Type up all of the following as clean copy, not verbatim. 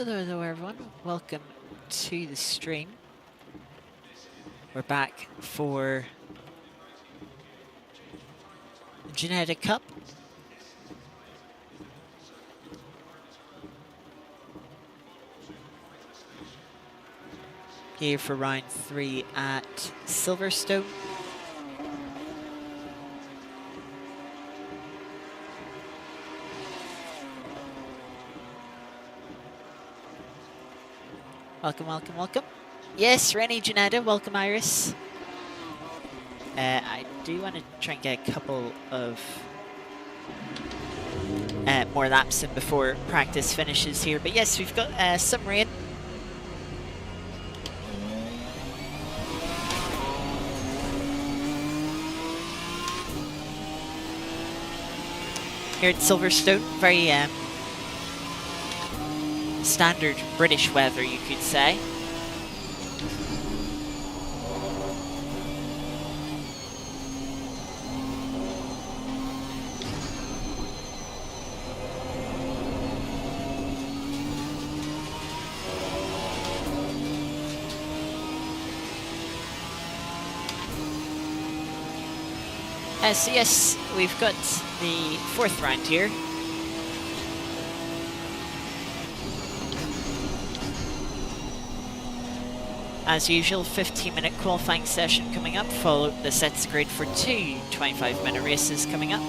Hello everyone, welcome to the stream. We're back for the Ginetta Cup. Here for round 3 at Silverstone. Welcome, welcome, welcome. Yes, Rennie, Ginetta, welcome Iris. I do want to try and get a couple of more laps in before practice finishes here. But yes, we've got some rain. Here at Silverstone, very standard British weather, you could say. So yes, we've got the 4th round here. As usual, 15-minute qualifying session coming up, followed the sets grid for 2 25-minute races coming up.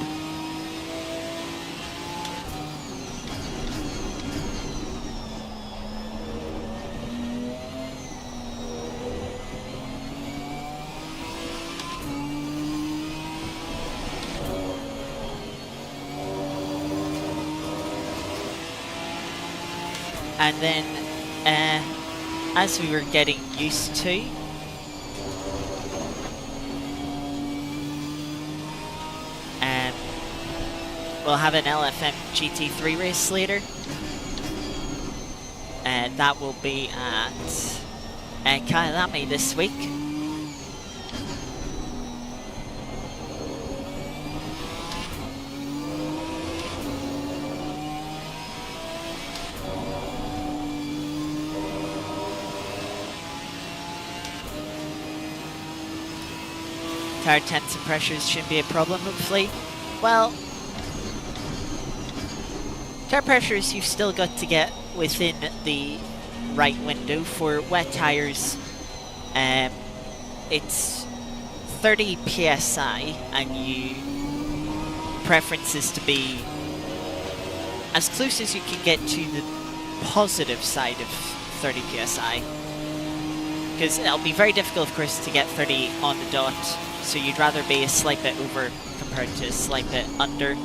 And then, as we were getting used to, we'll have an LFM GT3 race later. And that will be at Kyalami this week. Tire temps and pressures shouldn't be a problem, hopefully. Well, tire pressures you've still got to get within the right window. For wet tires, it's 30 psi, and preference is to be as close as you can get to the positive side of 30 psi. Because it'll be very difficult, of course, to get 30 on the dot. So you'd rather be a slight bit over compared to a slight bit under.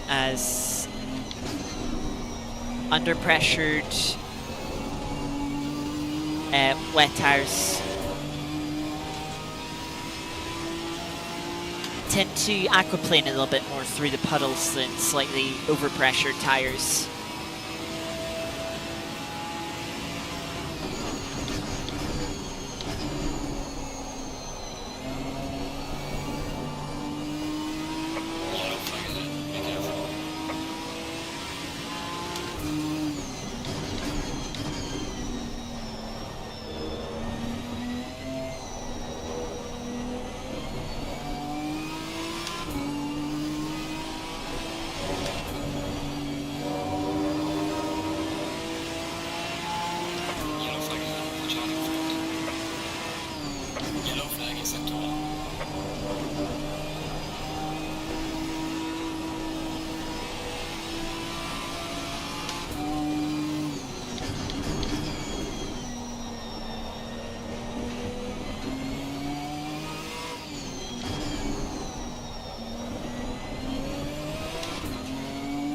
As under pressured wet tires tend to aquaplane a little bit more through the puddles than slightly overpressured tires.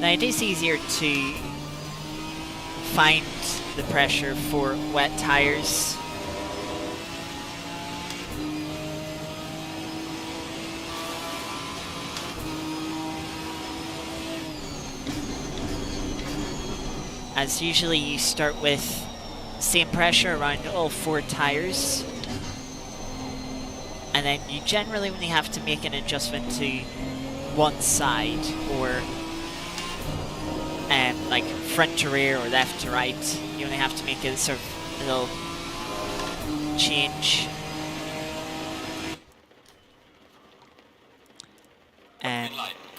Now it is easier to find the pressure for wet tires. as usually you start with same pressure around all 4 tyres, and then you generally only have to make an adjustment to one side, or like front to rear or left to right. You only have to make a sort of little change.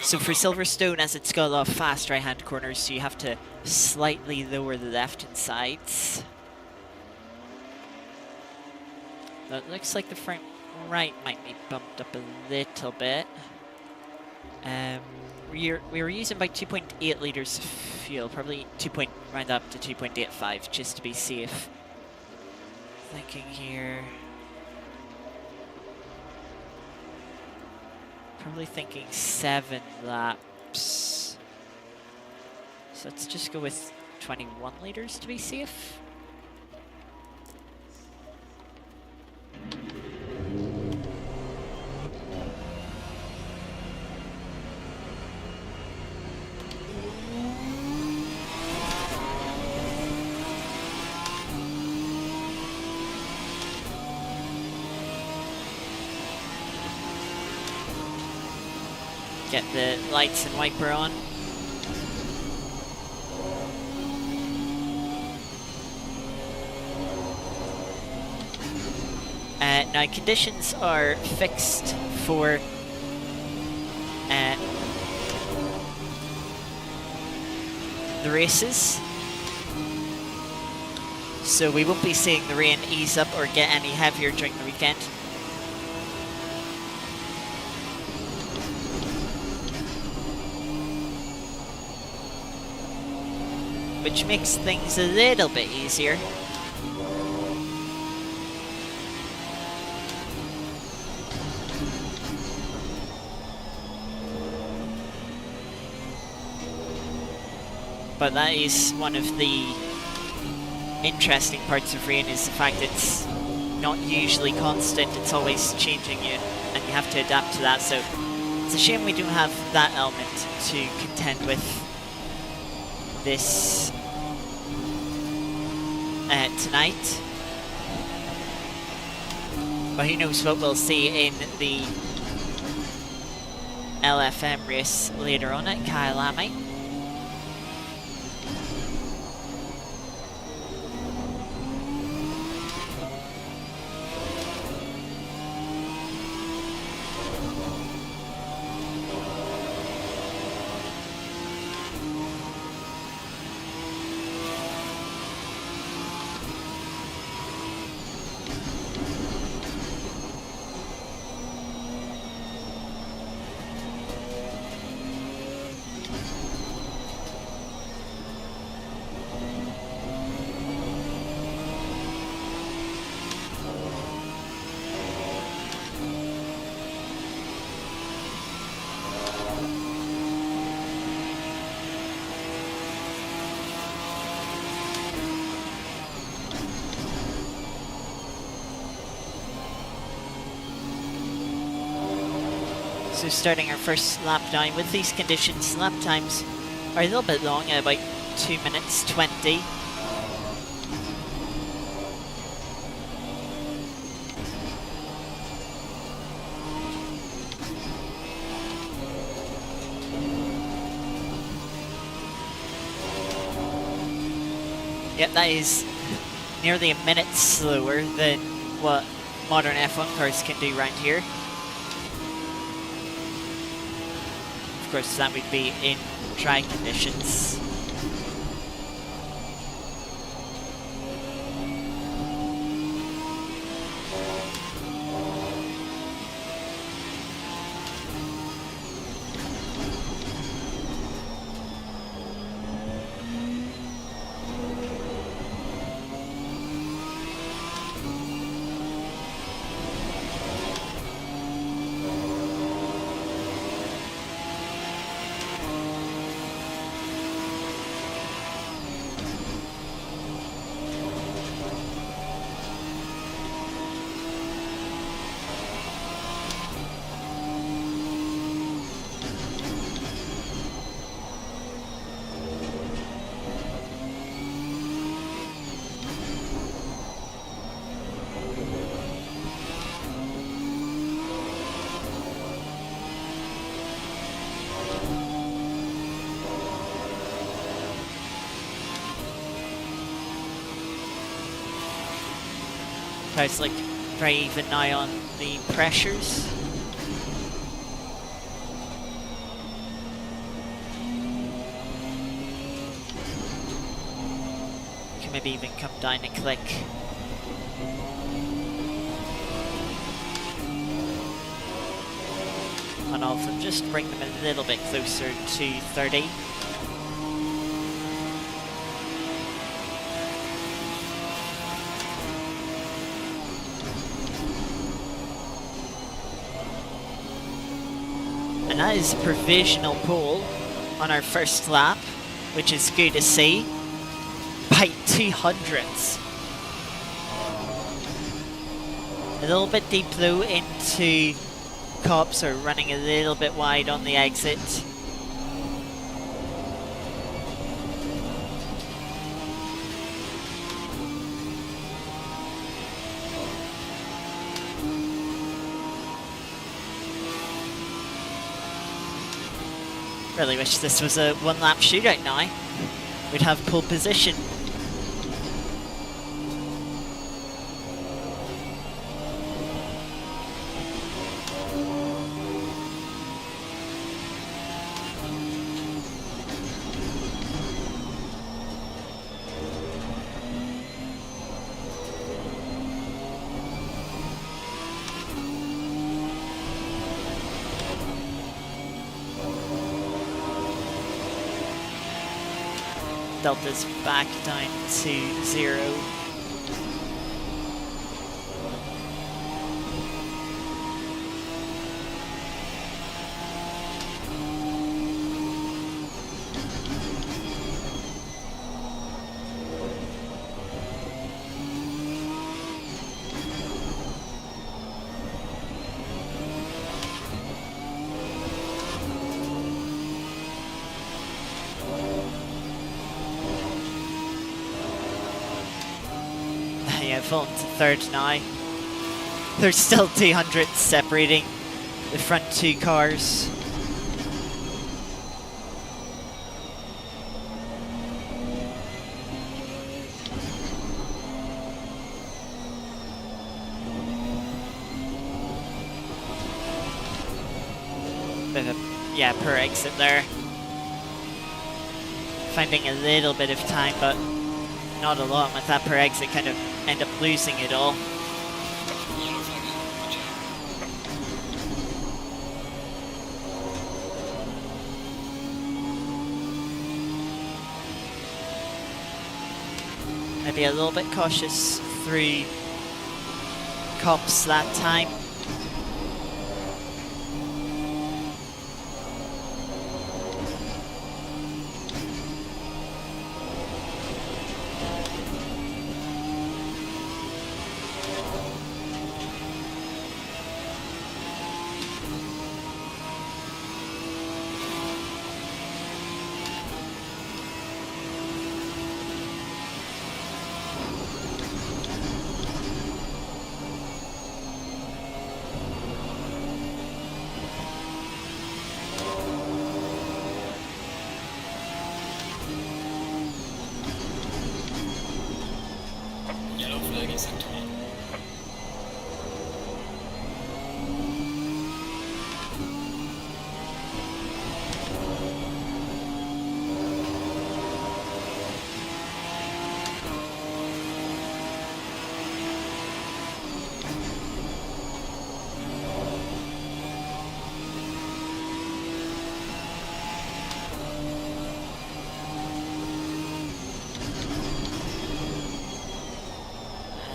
So for Silverstone, as it's got a lot of fast right-hand corners, so you have to slightly lower the left-hand sides. It looks like the front right might be bumped up a little bit. We were using about 2.8 litres of fuel, probably round up to 2.85 just to be safe. Thinking here. Probably thinking 7 laps. So let's just go with 21 litres to be safe. Get the lights and wiper on. Now conditions are fixed for the races, so we won't be seeing the rain ease up or get any heavier during the weekend. Which makes things a little bit easier. But that is one of the interesting parts of rain, is the fact it's not usually constant, it's always changing you, and you have to adapt to that, so it's a shame we don't have that element to contend with this tonight. But who knows what we'll see in the LFM race later on at Kyalami. So starting our first lap now, with these conditions, lap times are a little bit long, at about 2 minutes 20. Yep, that is nearly a minute slower than what modern F1 cars can do around here. Of course, that would be in dry conditions. Car's like very even now on the pressures. Can maybe even come down a click. On all of them, just bring them a little bit closer to 30. And that is a provisional pole on our first lap, which is good to see, by 200ths. A little bit deep though into Cops, are running a little bit wide on the exit. Really wish this was a one-lap shootout now. We'd have pole position. Delta's back down to 0. Fallen to third now. There's still 200 separating the front two cars. Bit of a, per exit there. Finding a little bit of time, but not a lot. With that per exit, kind of end up losing it all. Maybe a little bit cautious through Cops that time.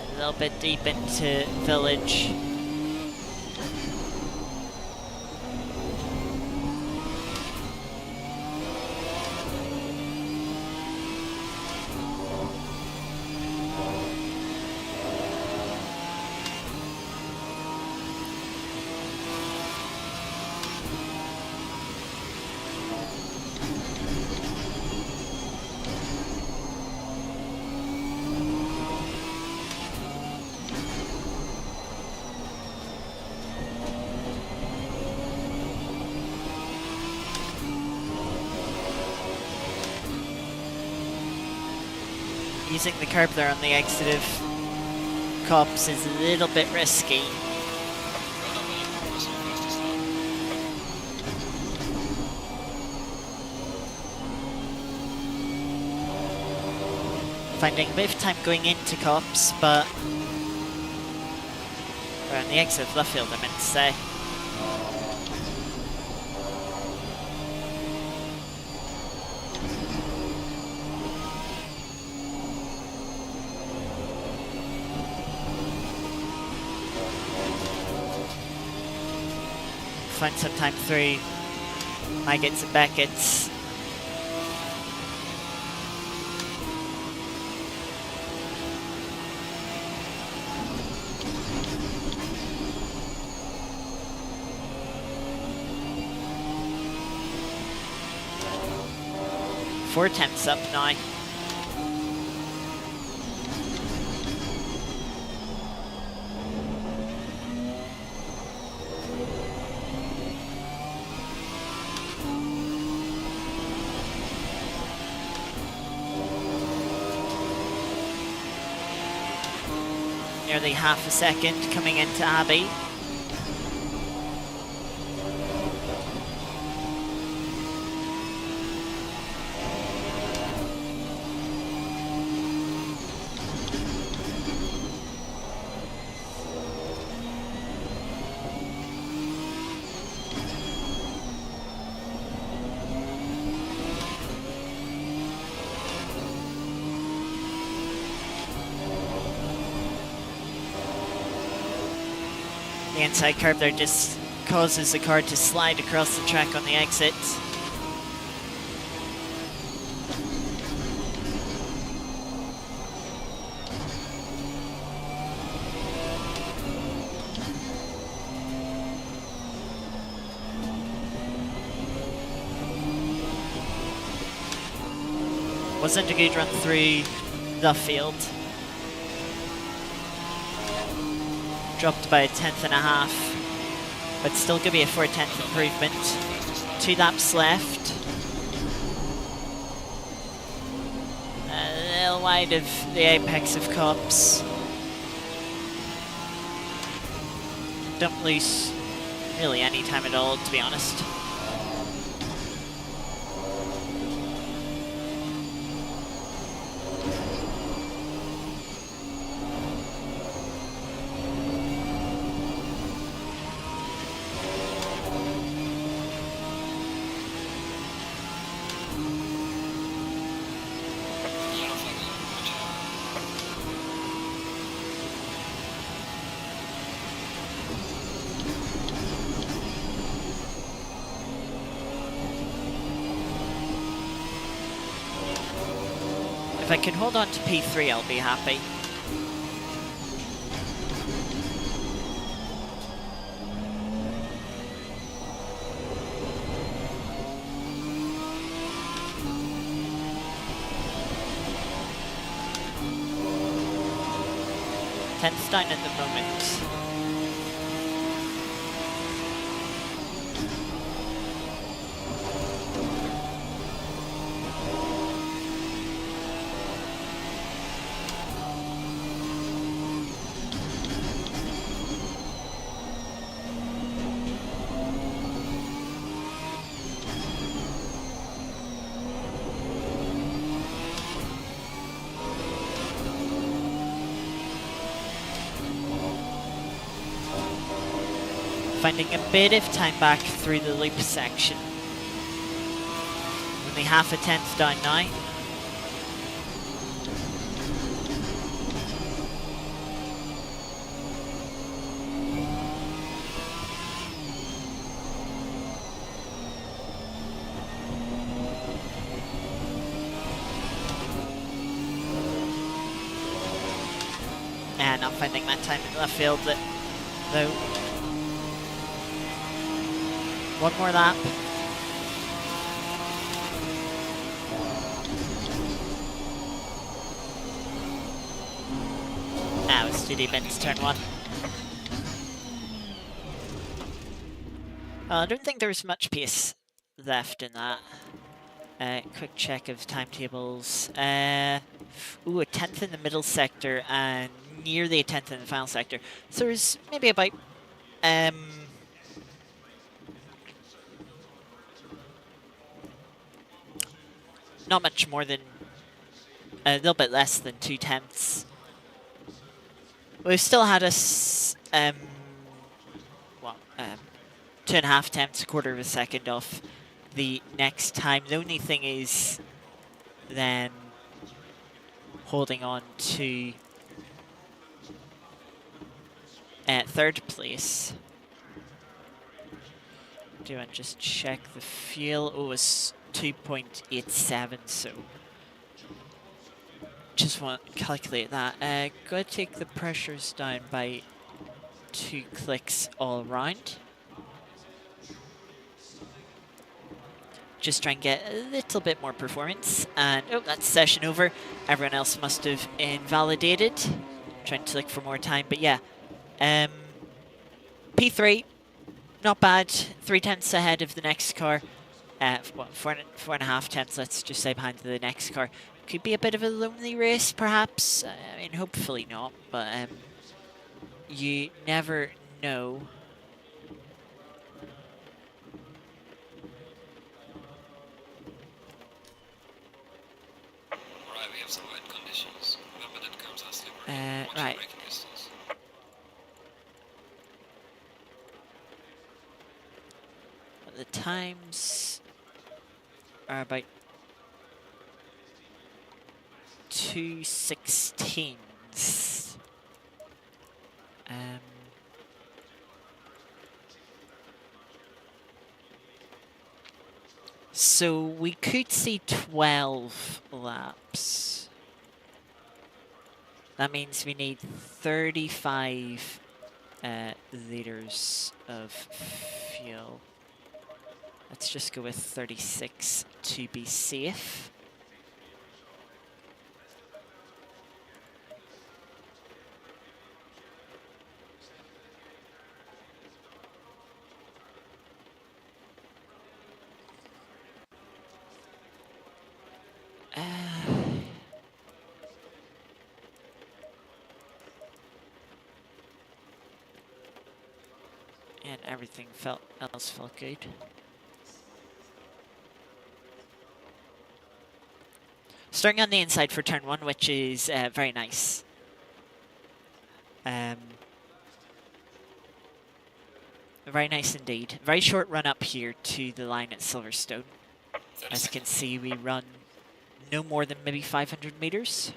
A little bit deep into Village. Using the curb there on the exit of Cops is a little bit risky. Finding a bit of time going into Cops, but we're on the exit of Luffield, I meant to say. Find some time through Maggots and Beckett's. Four tenths up now. Nearly half a second coming into Abbey. The inside curb there just causes the car to slide across the track on the exit. Wasn't a good run through the field. Dropped by a tenth and a half, but still going to be a 4/10 improvement. 2 laps left. A little wide of the apex of Cops. Don't lose really any time at all, to be honest. If I can hold on to P3, I'll be happy. Tenth down at the moment. Finding a bit of time back through the loop section. Only half a tenth down now. And not finding that time in left field, though. One more lap. Now it's too deep into turn one. I don't think there's much pace left in that. Quick check of timetables. Ooh, a 10th in the middle sector and nearly a tenth in the final sector. So there's maybe about not much more than a little bit less than 2/10. We've still had us 2.5 tenths, a quarter of a second off the next time. The only thing is then holding on to third place. Do I just check the fuel? Oh, it's 2.87, so just want to calculate that. Gotta take the pressures down by 2 clicks all around. Just try and get a little bit more performance. And oh, that's session over. Everyone else must have invalidated. Trying to look for more time, but yeah. P3, not bad. 3/10 ahead of the next car. 4.5 tenths, let's just say, behind the next car. Could be a bit of a lonely race, perhaps. I mean, hopefully not, but you never know. Right, we have some wet conditions. Remember that comes out slippery. Right. The times are about 2:16s. So we could see 12 laps. That means we need 35 liters of fuel. Let's just go with 36 to be safe. And everything else felt good. Starting on the inside for turn 1, which is very nice. Very nice indeed. Very short run up here to the line at Silverstone. As you can see, we run no more than maybe 500 meters.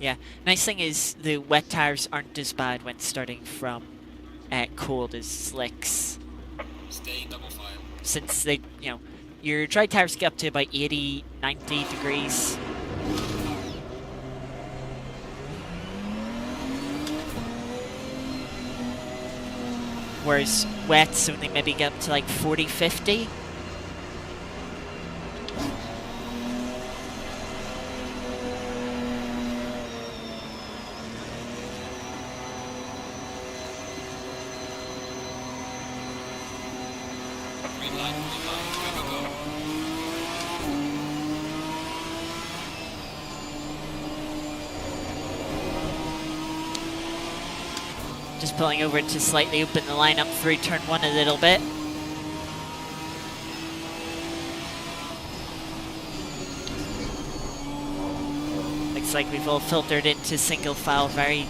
Yeah, nice thing is the wet tires aren't as bad when starting from cold as slicks. Stay double file. Since they, your dry tires get up to about 80, 90 degrees. Whereas wets only maybe get up to like 40, 50. Just pulling over to slightly open the line up through turn 1 a little bit. Looks like we've all filtered into single file very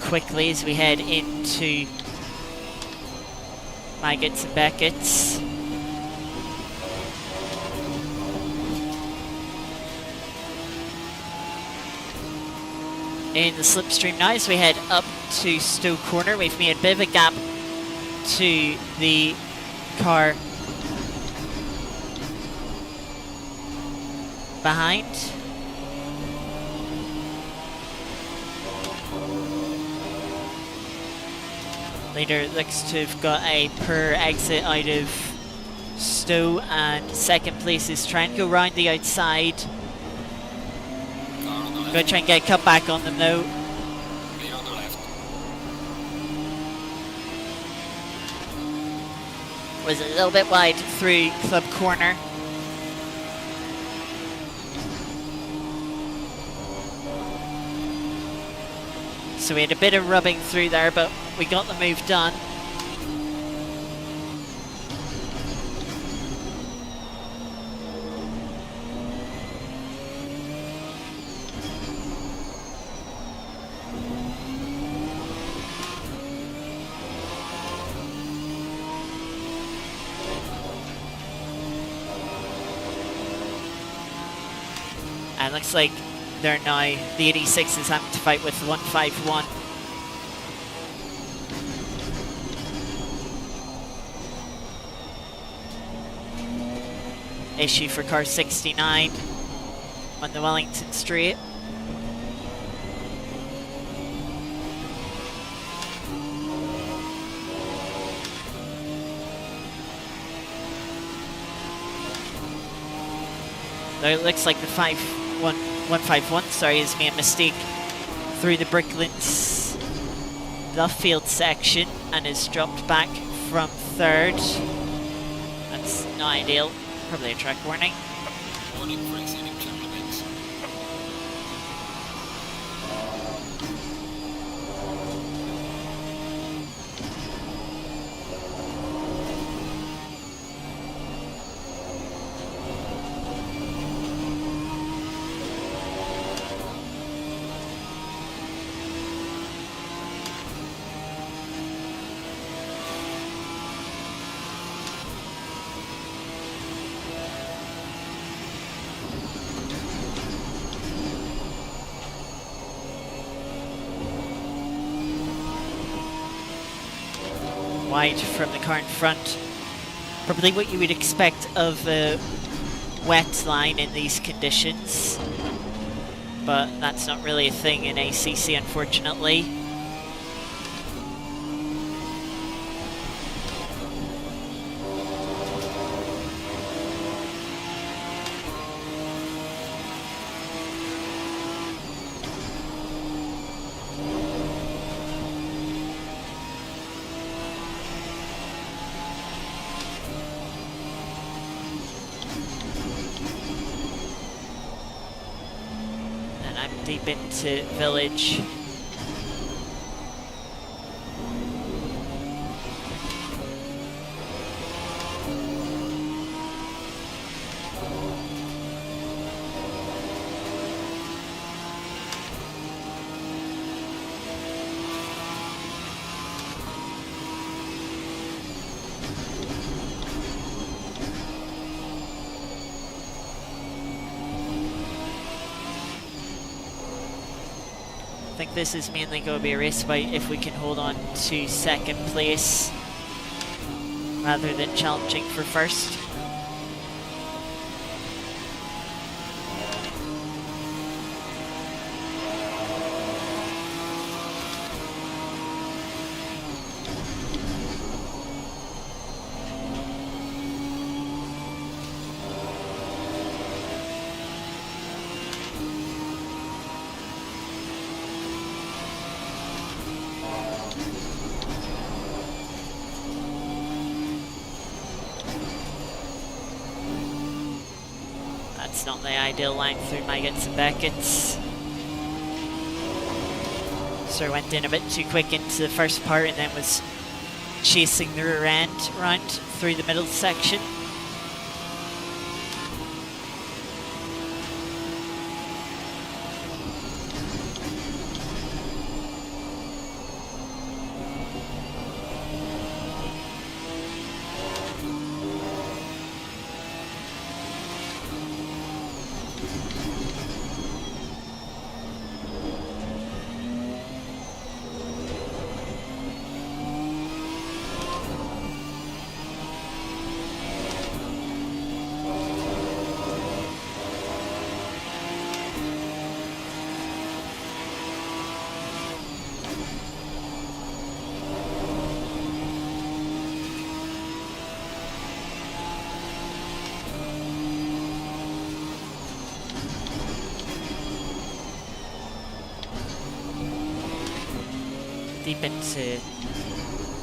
quickly as we head into Maggots and Beckett's. In the slipstream now as we head up to Stowe Corner. We've made a bit of a gap to the car behind. Leader looks to have got a poor exit out of Stowe, and second place is trying to go round the outside. Car on the left. Going to try and get a cut back on them though. Clear on the left. Was a little bit wide through club corner. So we had a bit of rubbing through there, but we got the move done. And looks like they're now, the 86 is having to fight with the 151. Issue for car 69 on the Wellington Straight. Though it looks like the 151, sorry, has made a mistake through the Bricklands Duffield section and has dropped back from third. That's not ideal. Probably a track warning. Warning for exceeding track limits. Wide from the car in front. Probably what you would expect of a wet line in these conditions, but that's not really a thing in ACC, unfortunately. Deep into village. I think this is mainly going to be a race fight if we can hold on to second place rather than challenging for first. It's not the ideal line through Maggots and Beckett's. So went in a bit too quick into the first part and then was chasing the rear end round through the middle section. deep into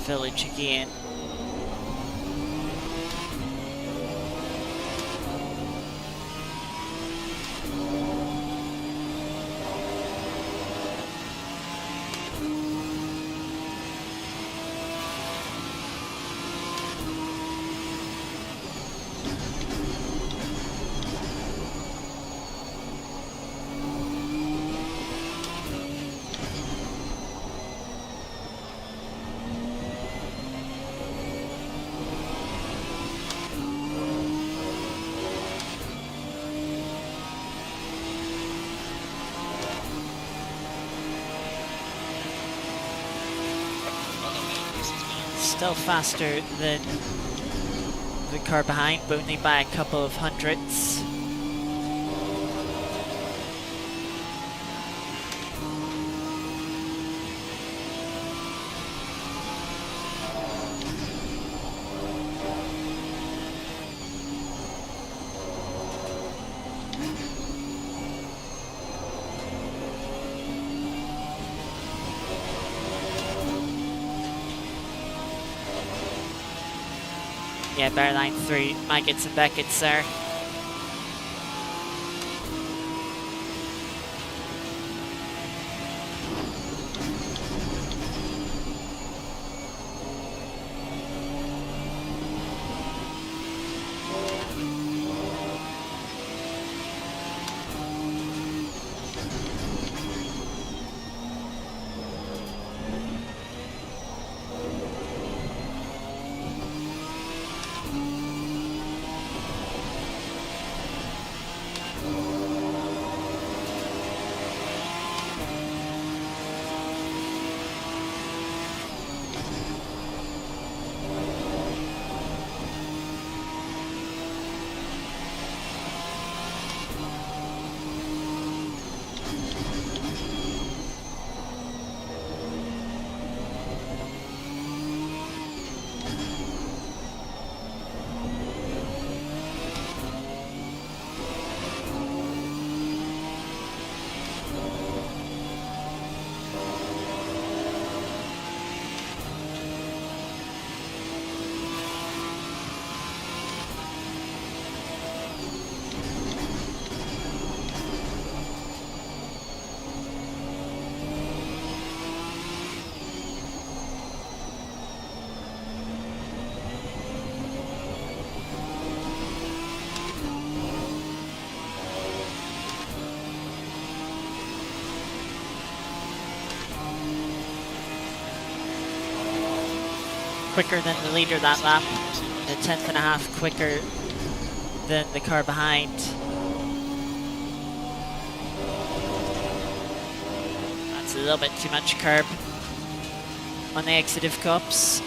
village again. Still faster than the car behind, but only by a couple of hundredths. Yeah, better line 3 might get some Beckett's there. Quicker than the leader that lap, a tenth and a half quicker than the car behind. That's a little bit too much curb on the exit of Cups.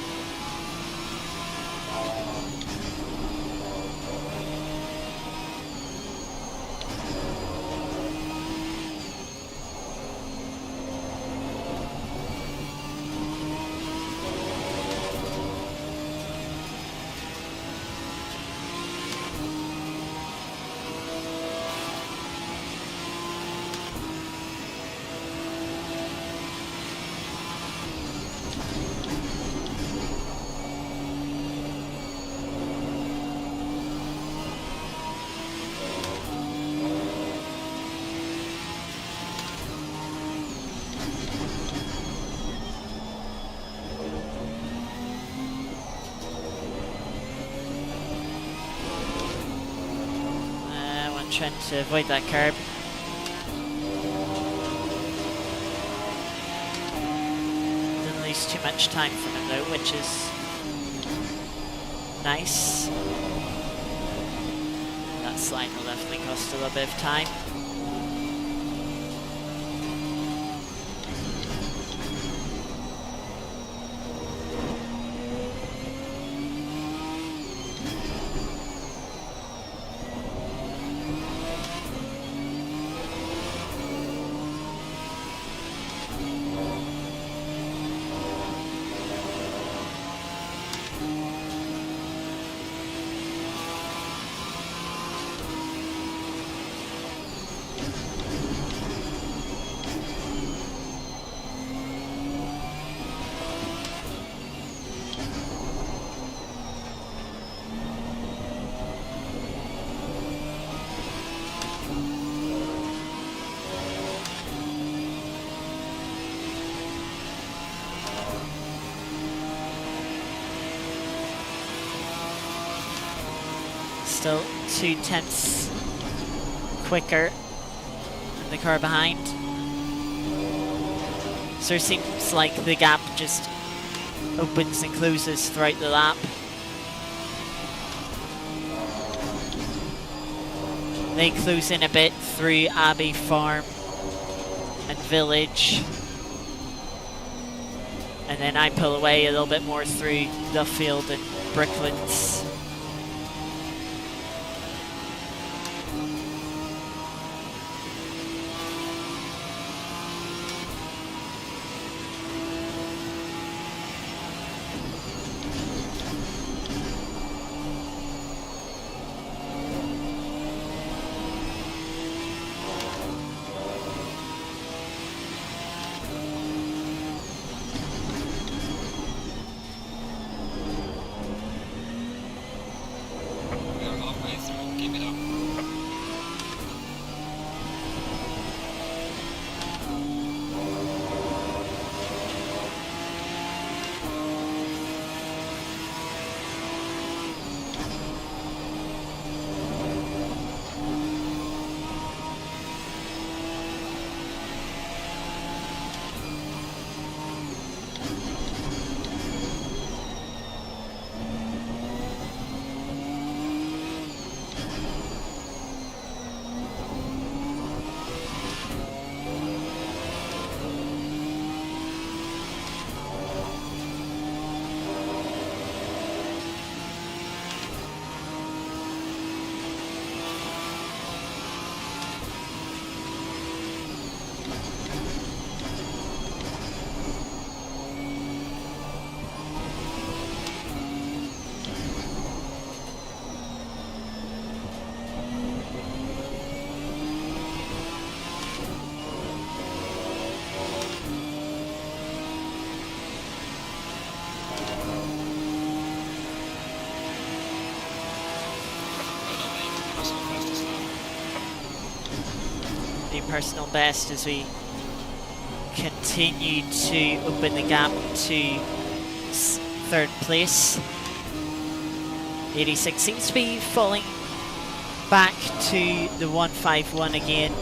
Trying to avoid that curb. Didn't lose too much time from him though, which is nice. That slide will definitely cost a little bit of time. Still 2/10 quicker than the car behind. So it seems like the gap just opens and closes throughout the lap. They close in a bit through Abbey Farm and Village. And then I pull away a little bit more through Duffield and Brooklands. We are halfway through. Keep it up. New personal best as we continue to open the gap to third place. 86 seems to be falling back to the 151 again.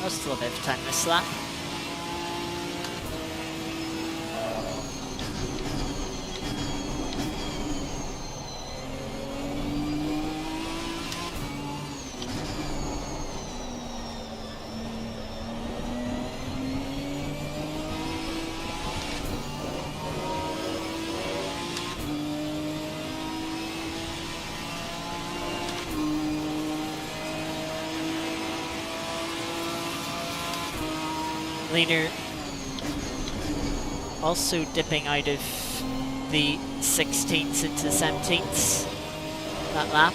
Still a bit of time this lap. Leader also dipping out of the 16ths into 17ths that lap.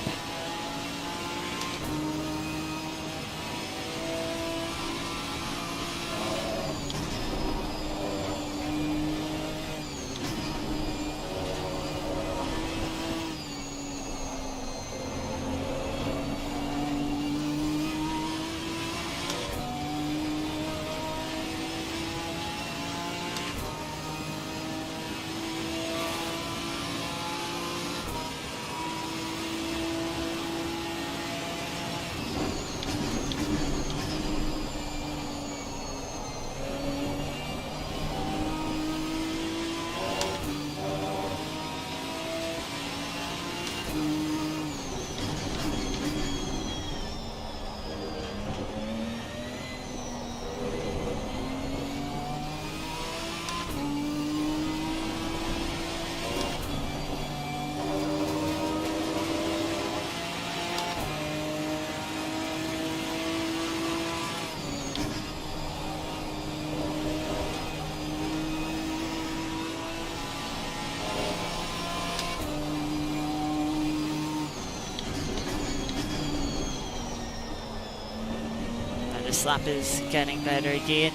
this lap is getting better again.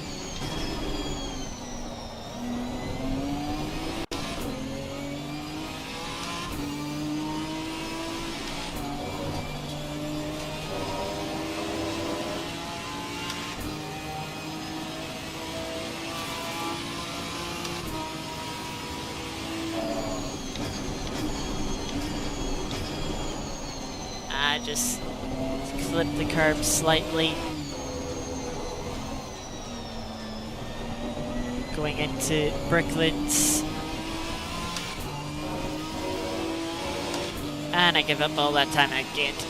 Just clip the curb slightly. Going into Bricklands. And I give up all that time I gained.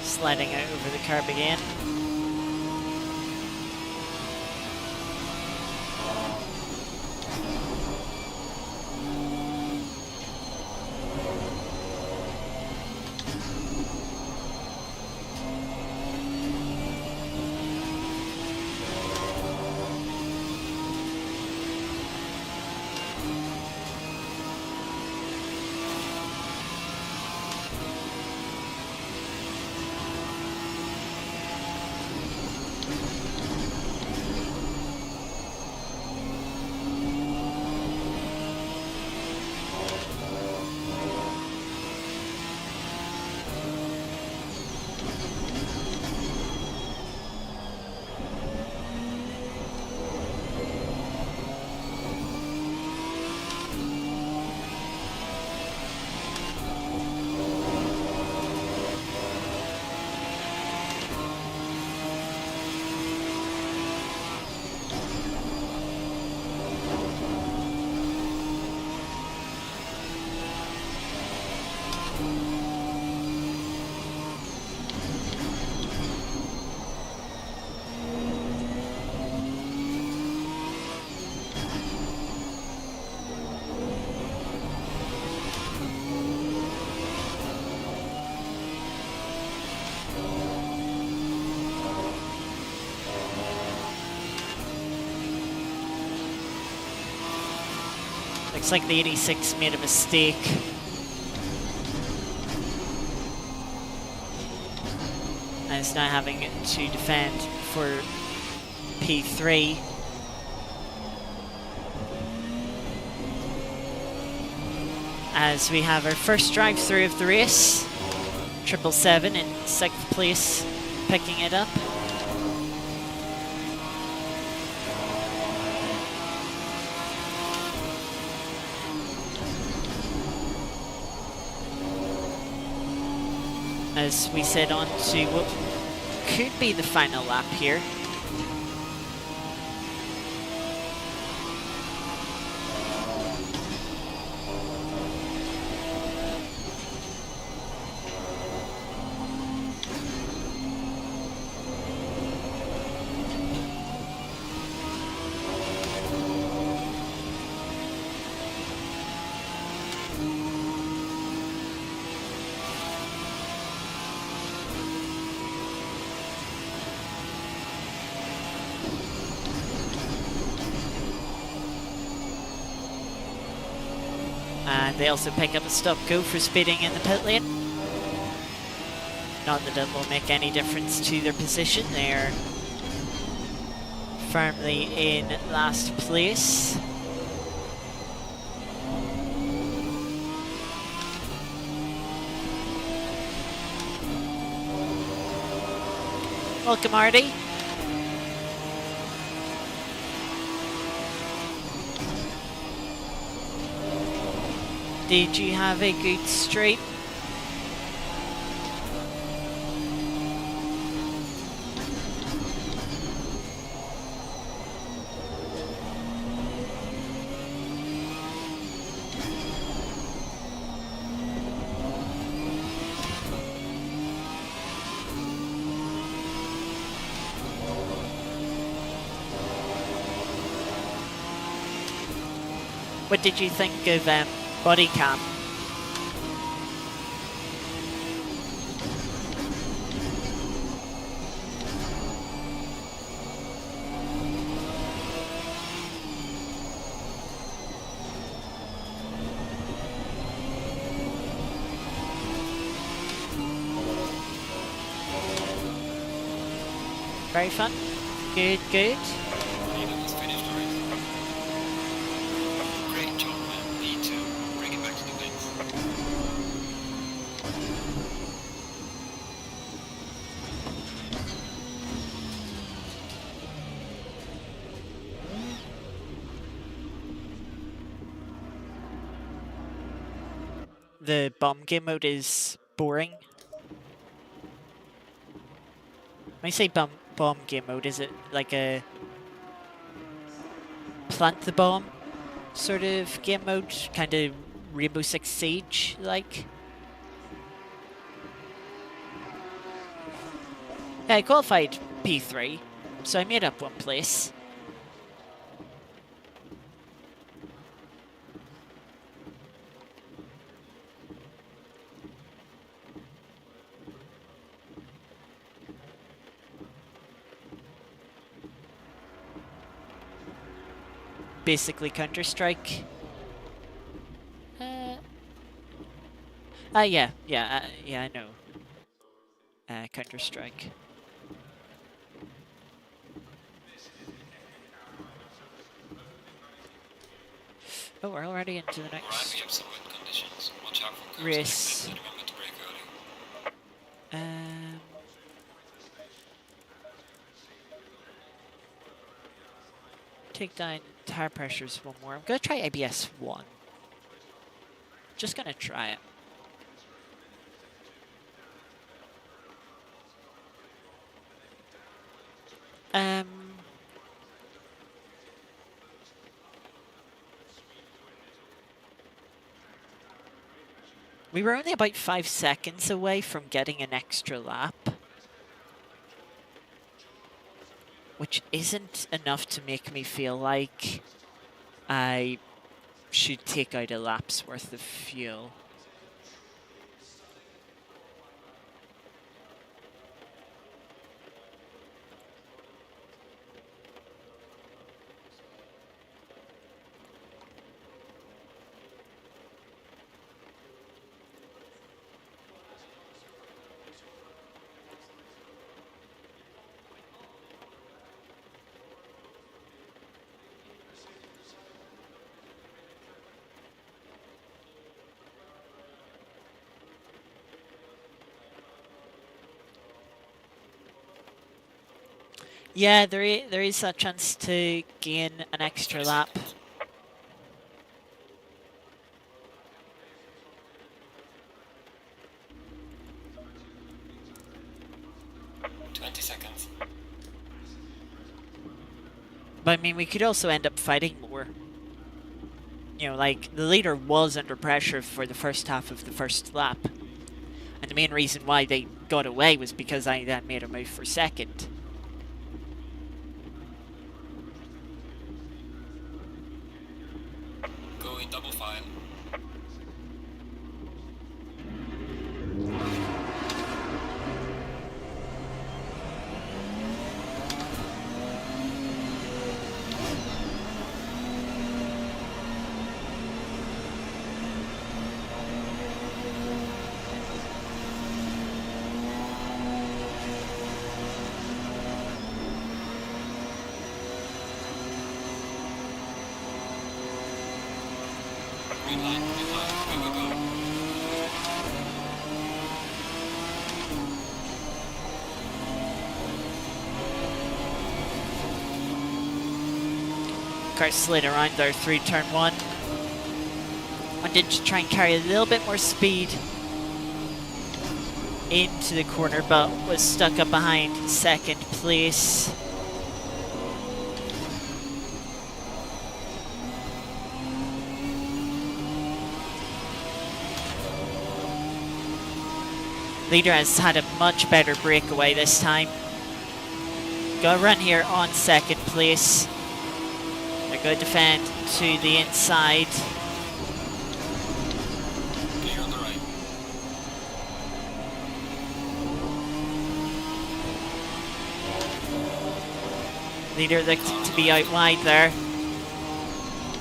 Sliding out over the curb again. Looks like the 86 made a mistake. is now having to defend for P3. As we have our first drive-through of the race, 777 in 6th place, picking it up. As we set on to what could be the final lap here. And they also pick up a stop-go for speeding in the pit lane. Not that it will make any difference to their position. They're firmly in last place. Welcome, Artie. Did you have a good straight? What did you think of body cam? Very fun. Good, good. Almost finished the race. Great job, man. Need to bring it back to the wins. The bomb game mode is boring. When I say bomb game mode, is it like a plant the bomb sort of game mode? Kind of Rainbow Six Siege like? Yeah, I qualified P3, so I made up one place. Basically Counter-Strike. Yeah, I know. Counter-Strike. Oh, we're already into the Alright, next we have some wind conditions. Watch out for curves race. and remember to brake early. Take down tire pressures one more. I'm gonna try ABS 1. Just gonna try it. We were only about 5 seconds away from getting an extra lap, which isn't enough to make me feel like I should take out a lap's worth of fuel. Yeah, there is a chance to gain an extra 30 lap. seconds. 20 seconds. But I mean, we could also end up fighting more. You know, like, the leader was under pressure for the first half of the first lap. And the main reason why they got away was because I then made a move for second. Go in double file. Green line, go, go, go. Cars slid around there through turn 1. I did try and carry a little bit more speed into the corner, but was stuck up behind second place. Leader has had a much better breakaway this time. Got a run here on second place. They're going to defend to the inside. Clear on the right. Leader looked to be out wide there.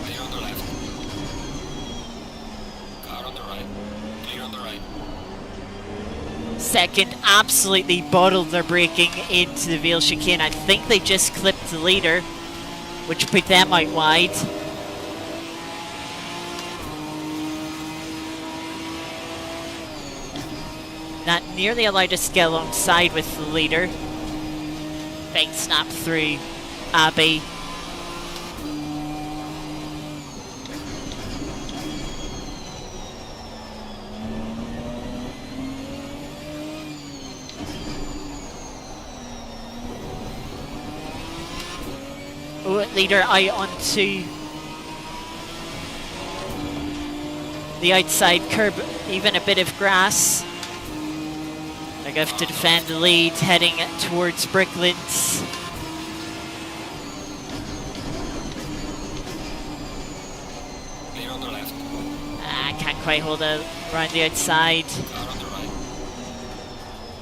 Clear on the left. Car on the right. Clear on the right. Second absolutely bottled their braking into the Vale chicane. I think they just clipped the leader, which put them out wide. That nearly allowed us to get alongside with the leader. Big snap through Abbey. Oh, leader out onto the outside curb, even a bit of grass. They're going to have to defend the lead, heading towards Bricklands. Clear on the left. Can't quite hold it around the outside. Car on the right.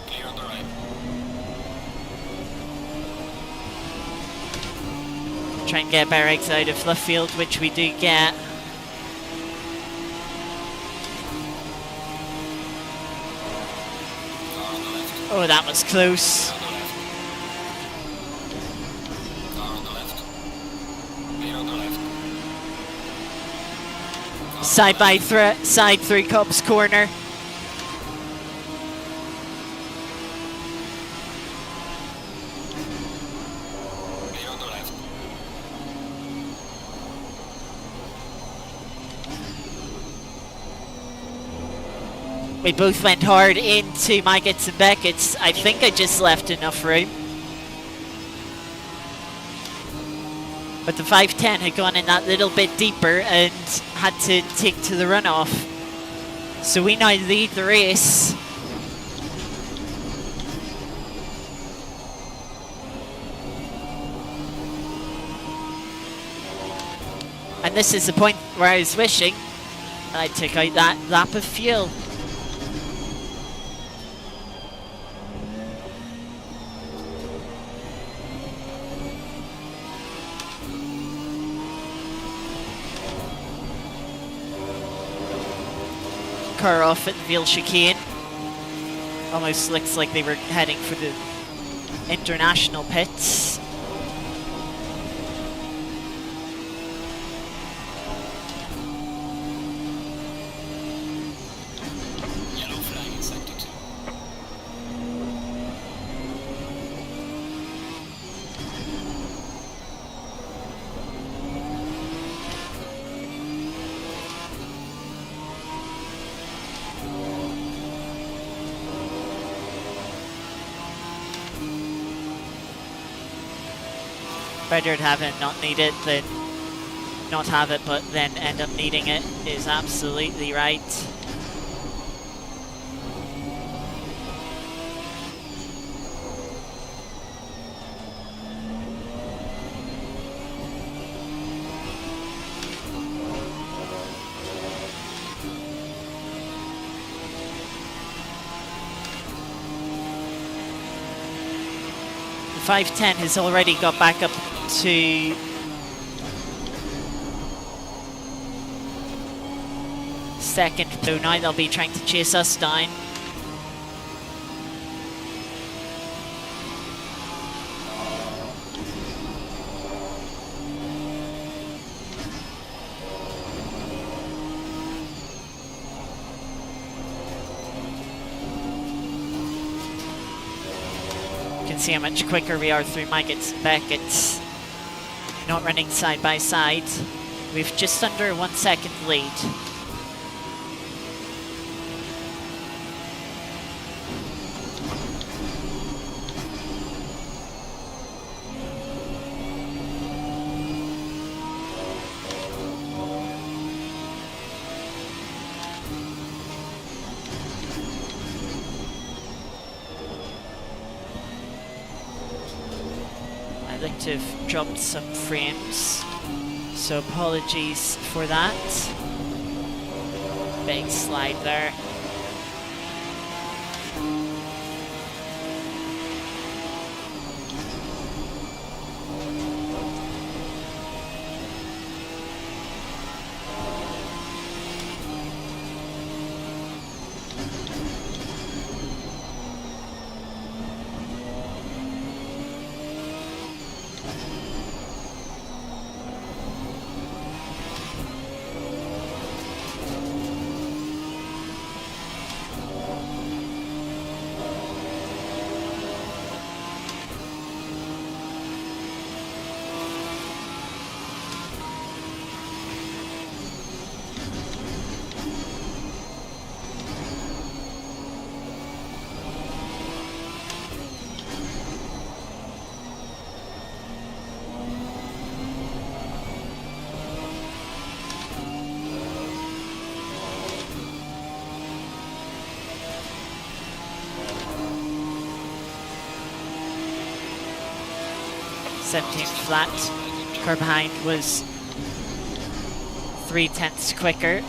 Clear on the right. Try and get better exit out of left field, which we do get. Car on the left. Oh, that was close. Car on the left. Clear on the left. Side through Cobb's corner. Clear on the left. We both went hard into Maggots and Beckett's. I think I just left enough room. But the 510 had gone in that little bit deeper and had to take to the runoff. So we now lead the race. And this is the point where I was wishing I took out that lap of fuel. Car off at the Vale chicane. Almost looks like they were heading for the international pits. Yellow flag in sector 2. Better to have it and not need it than not have it but then end up needing it is absolutely right. The 510 has already got back up to second, so now they'll be trying to chase us down. You can see how much quicker we are through Maggots and Beckett's. Not running side by side. We've just under 1 second lead. I'd like to have dropped some frames, so apologies for that. Big slide there. Flat. Car behind was 0.3 quicker.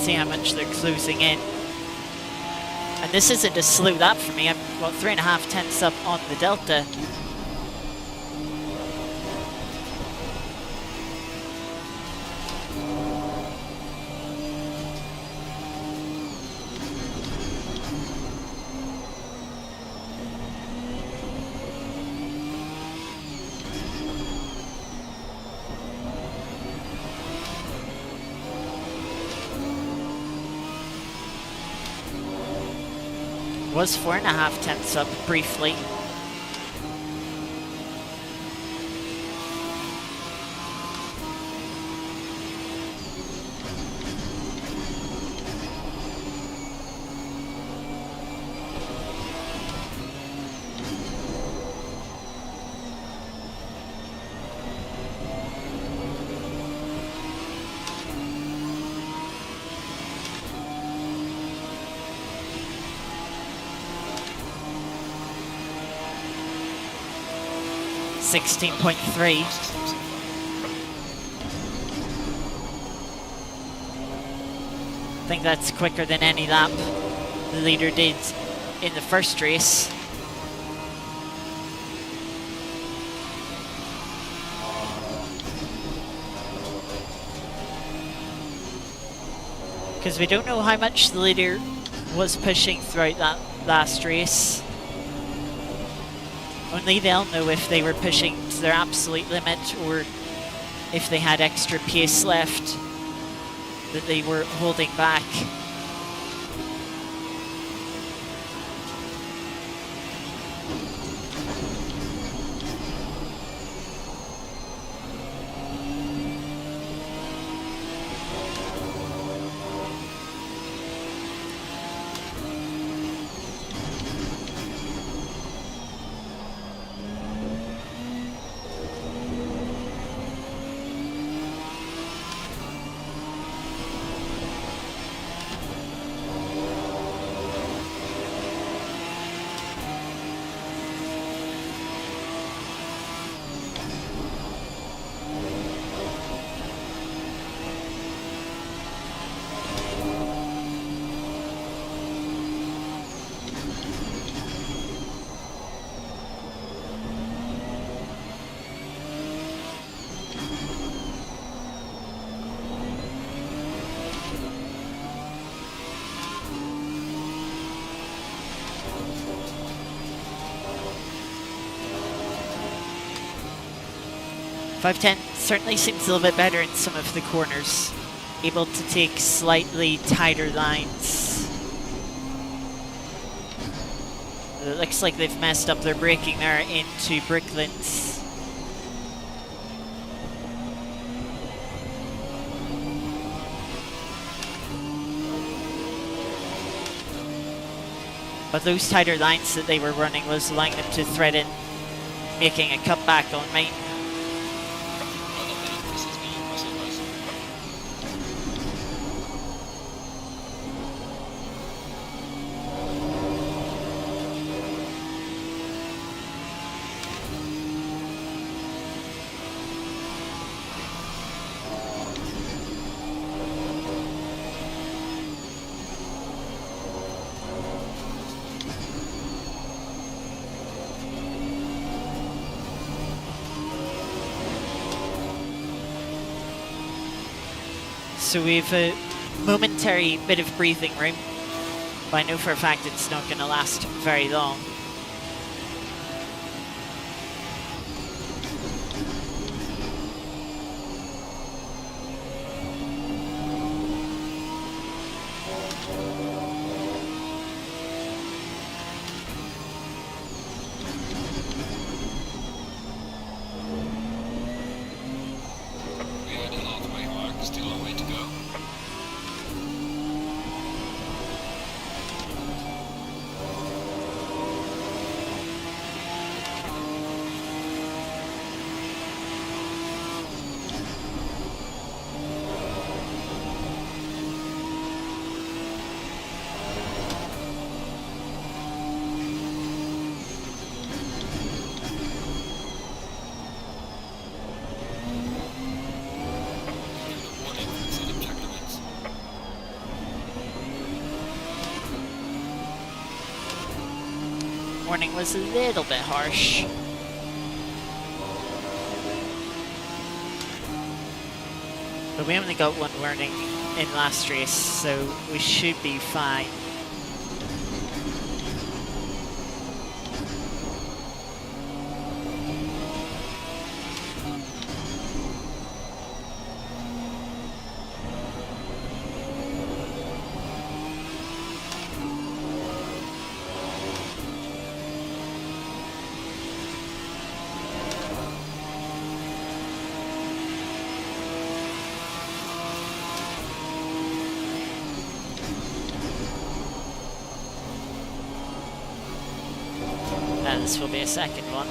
See how much they're closing in. And this isn't a slow lap for me. I'm about 3.5 tenths up on the Delta. Was 4.5 tenths up briefly. 16.3. I think that's quicker than any lap the leader did in the first race. Because we don't know how much the leader was pushing throughout that last race. Only they'll know if they were pushing to their absolute limit or if they had extra pace left that they were holding back. .510 certainly seems a little bit better in some of the corners, able to take slightly tighter lines. It looks like they've messed up their braking there into Bricklands. But those tighter lines that they were running was allowing them to thread in, making a cutback on main. So we have a momentary bit of breathing room, but I know for a fact it's not going to last very long. Warning was a little bit harsh. But we only got one warning in last race, so we should be fine. This will be a second one.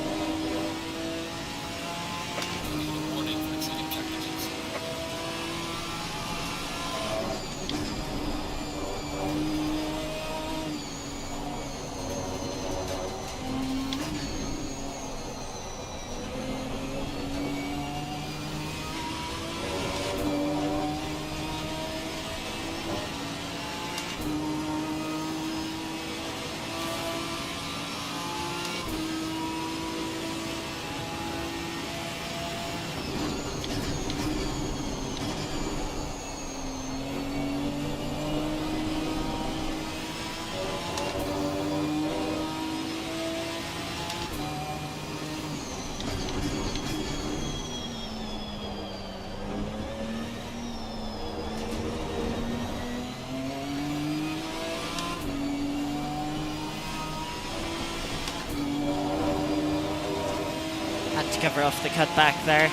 Had to cover off the cutback there.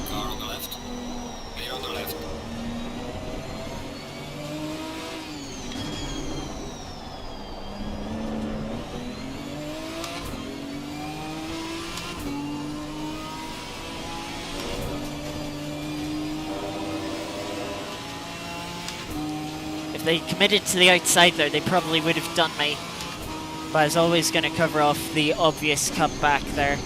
Car on the left. Clear on the left. If they committed to the outside there, they probably would have done me. But I was always going to cover off the obvious cutback there.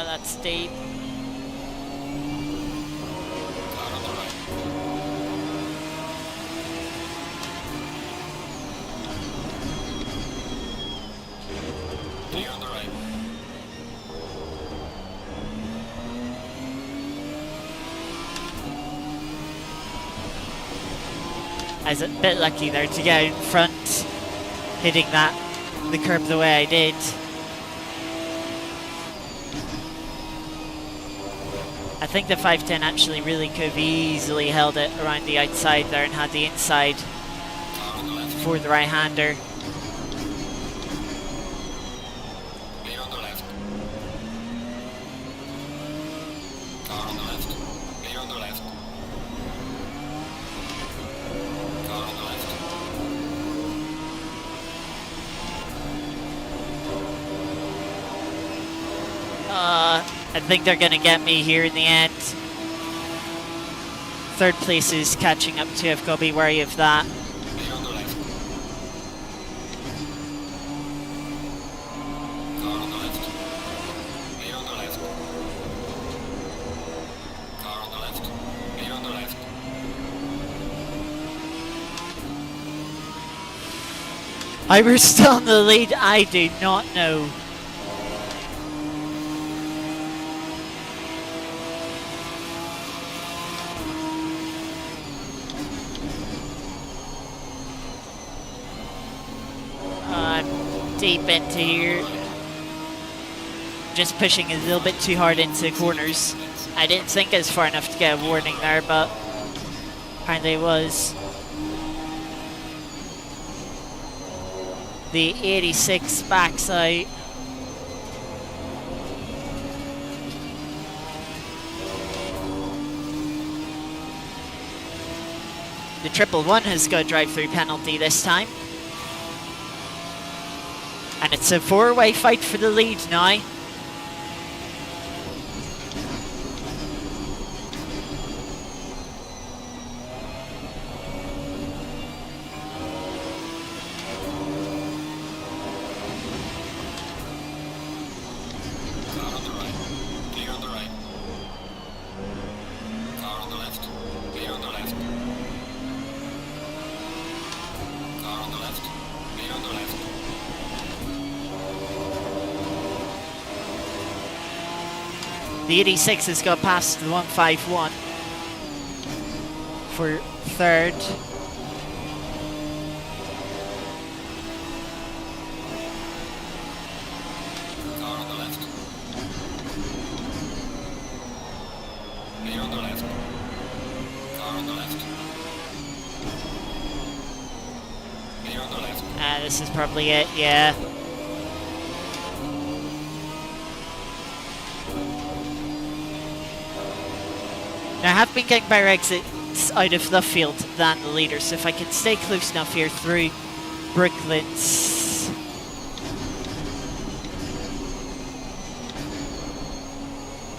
That's deep. Car on the right. Clear on the right. I was a bit lucky there to get out in front, hitting the curb the way I did. I think the 510 actually really could have easily held it around the outside there and had the inside Car on the left. for the right-hander. Clear on the left. Car on the left. Clear on the left. Car on the left. I think they're going to get me here in the end. Third place is catching up to. I've got to be wary of that. Clear on the left. Car on the left. Clear on the left. Car on the left. Clear on the left. I was still in the lead. I do not know. Deep into here. Just pushing a little bit too hard into corners. I didn't think I was far enough to get a warning there, but apparently it was. The 86 backs out. The 111 has got a drive-through penalty this time. And it's a four-way fight for the lead now. Car on the right. Clear on the right. Car on the left. Clear on the left. Car on the left. Clear on the left. The 86 has got past the 151 for third. Car on the left. Clear on the left. Car on the left. This is probably it, yeah. Now, I have been getting better exits out of the field than the leader, so if I can stay close enough here through Brooklands,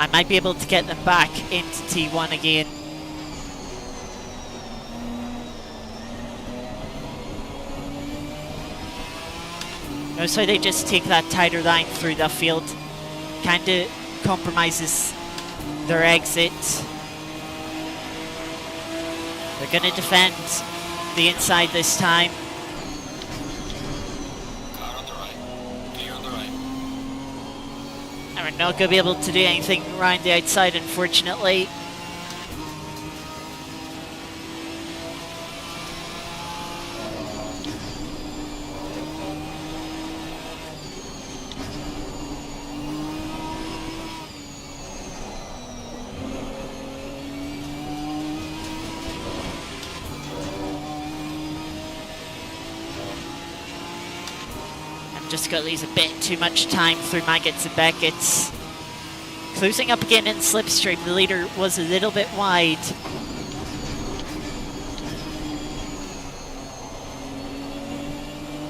I might be able to get them back into T1 again. Notice how they just take that tighter line through the field. Kind of compromises their exit. They're going to defend the inside this time. Car on the right. Clear on the right. And we're not going to be able to do anything around the outside, unfortunately. Just got to lose a bit too much time through Maggots and Beckett's. Closing up again in slipstream, the leader was a little bit wide.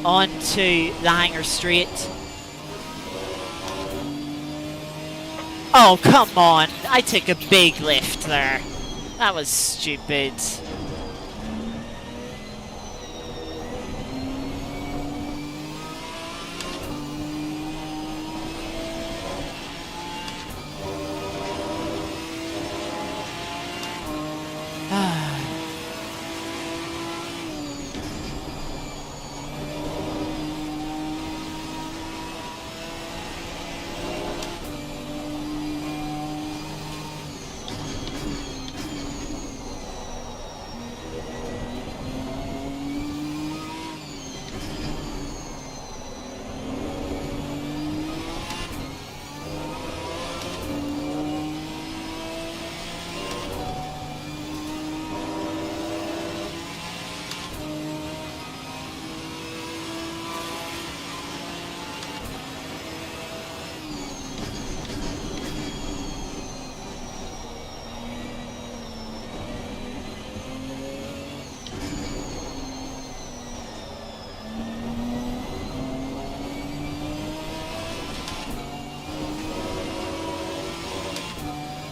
Onto the hangar straight. Oh, come on. I took a big lift there. That was stupid.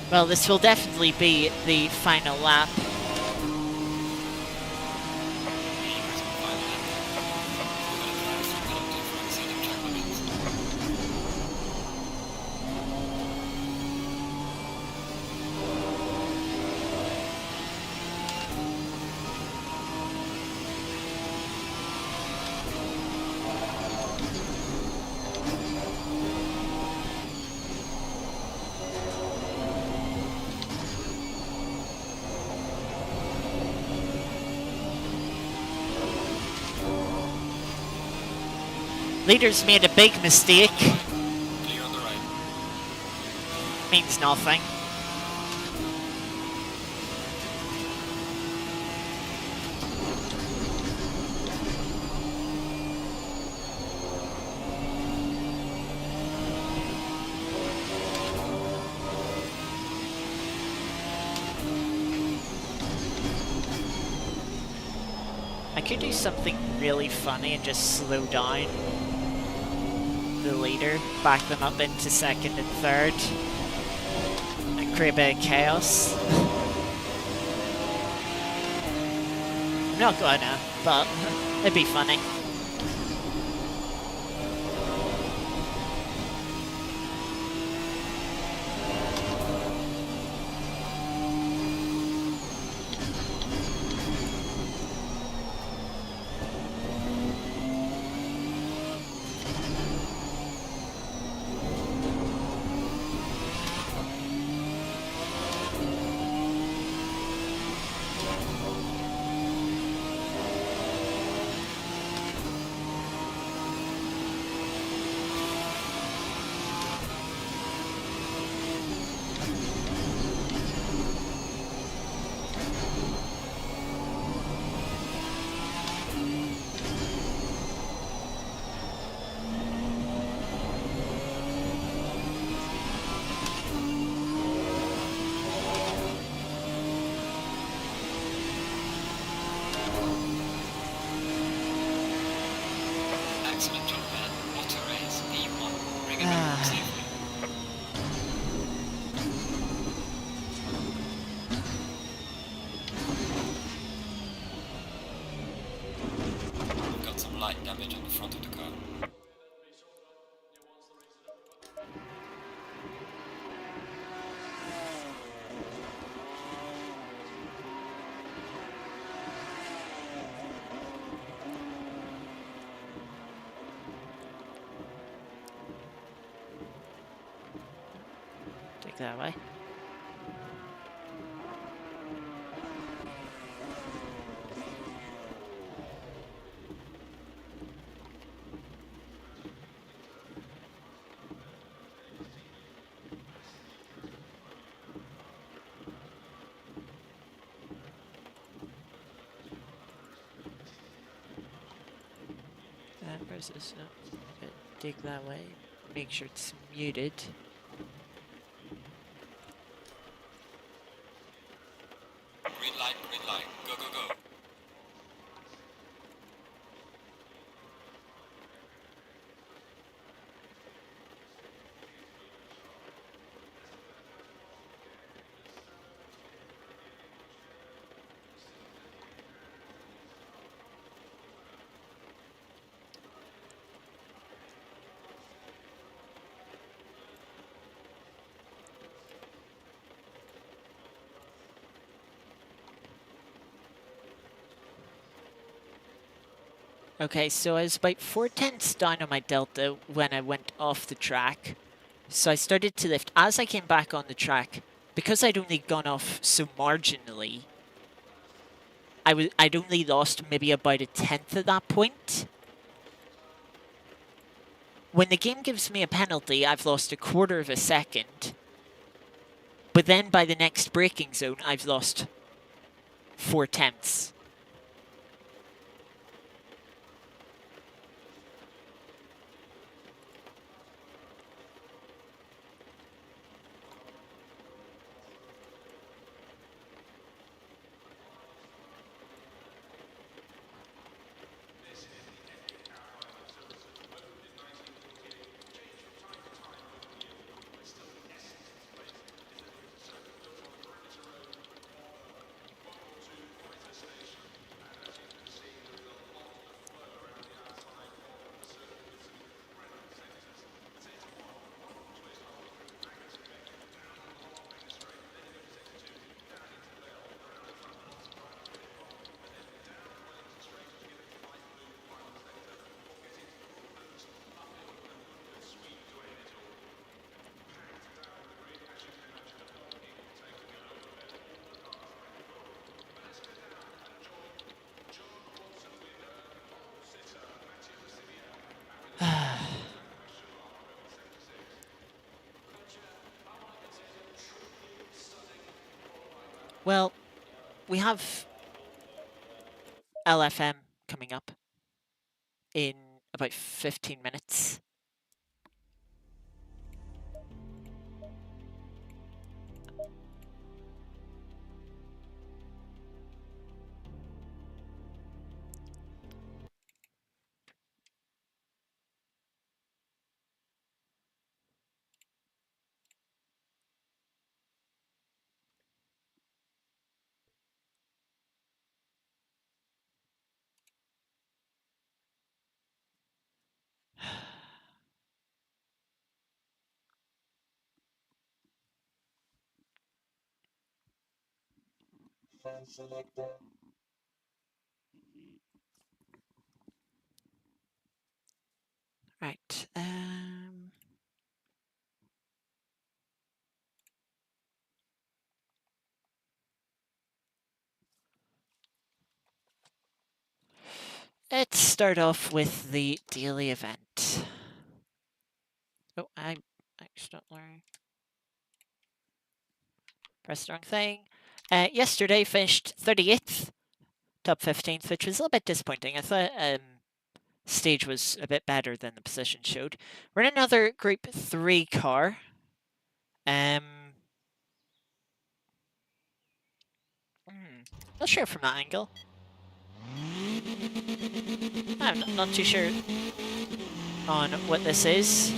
Well, this will definitely be the final lap. Leader's made a big mistake. Clear on the right. Means nothing. I could do something really funny and just slow down the leader, back them up into second and third, and create a bit of chaos. I'm not gonna, but it'd be funny. damage on the front of the car. Take that away. Where's this? Dig that way. Make sure it's muted. Green light, go, go, go. Okay, so I was about 4/10 down on my delta when I went off the track. So I started to lift. As I came back on the track, because I'd only gone off so marginally, I'd only lost maybe about 1/10 at that point. When the game gives me a penalty, I've lost 1/4 of a second. But then by the next braking zone, I've lost 4/10. Well, we have LFM coming up in about 15 minutes. Right. Let's start off with the daily event. Oh, I accidentally pressed the wrong thing. Yesterday finished 38th, top 15th, which was a little bit disappointing. I thought stage was a bit better than the position showed. We're in another Group 3 car. Not sure from that angle. I'm not too sure on what this is.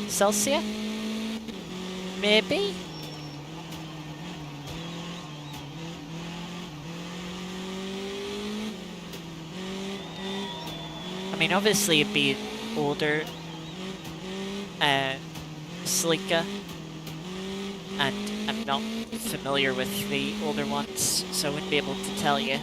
Celsius? Maybe? mean, obviously it'd be older, Sleeka, and I'm not familiar with the older ones, so I wouldn't be able to tell you.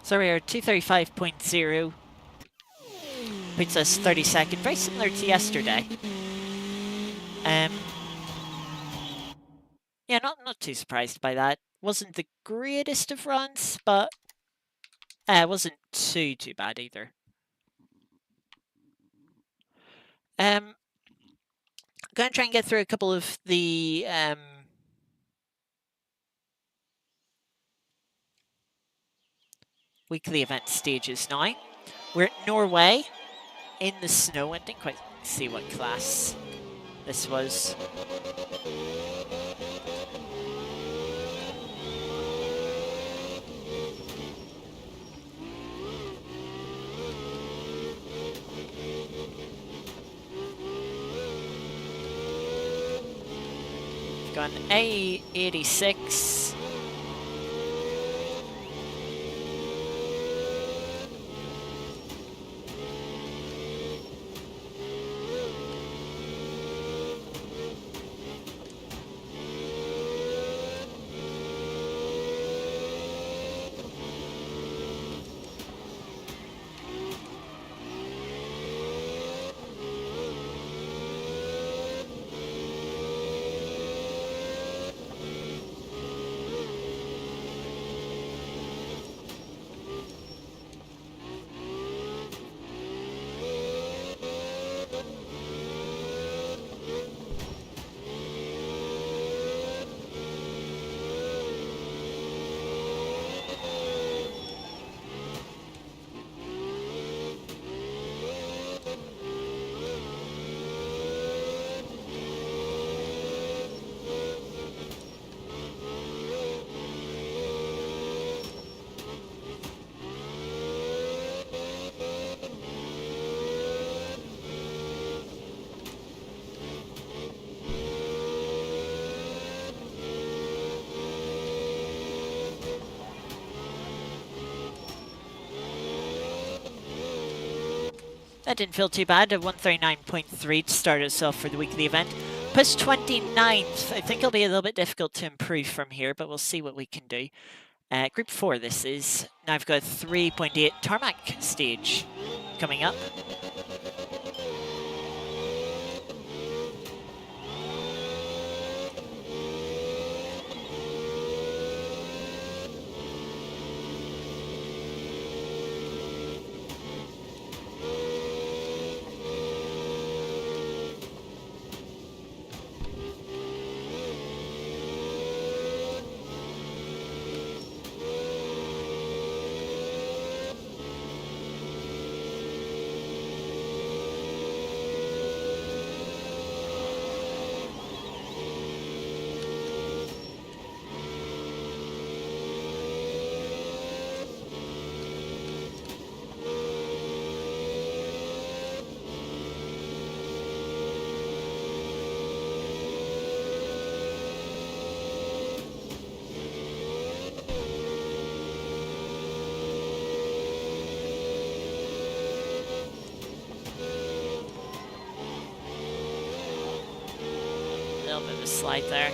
So we are 2:35.0. Puts us 32nd, very similar to yesterday. Yeah, not too surprised by that. Wasn't the greatest of runs, but it wasn't too bad either. I'm going to try and get through a couple of the weekly event stages now. We're at Norway in the snow. I didn't quite see what class this was. We've got an A86. That didn't feel too bad. A 139.3 to start us off for the weekly event. Push 29th. I think it'll be a little bit difficult to improve from here, but we'll see what we can do. Group 4 this is. Now I've got 3.8 tarmac stage coming up. little bit of a slide there.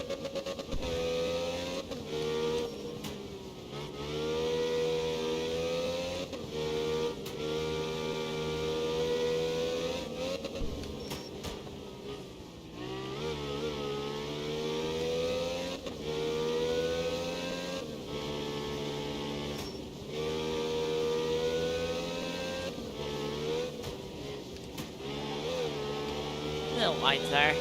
A little wide there.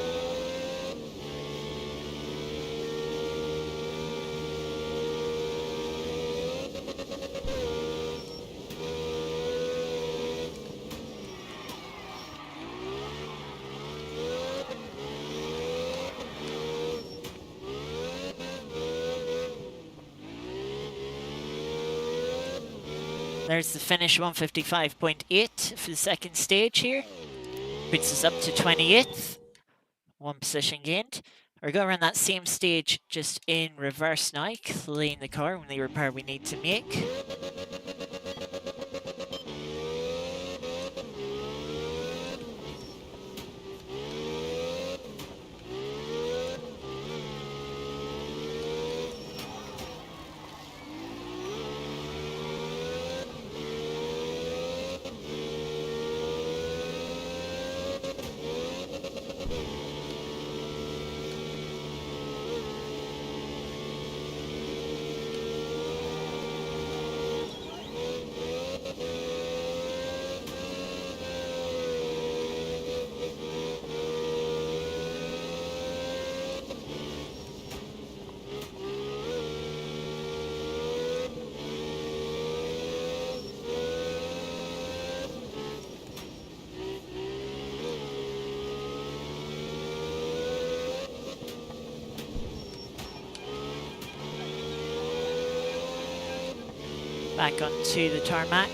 There's the finish, 155.8 for the second stage here. Puts us up to 28th. One position gained. We're going around that same stage just in reverse now, clean the car when the repair we need to make. Back onto the tarmac.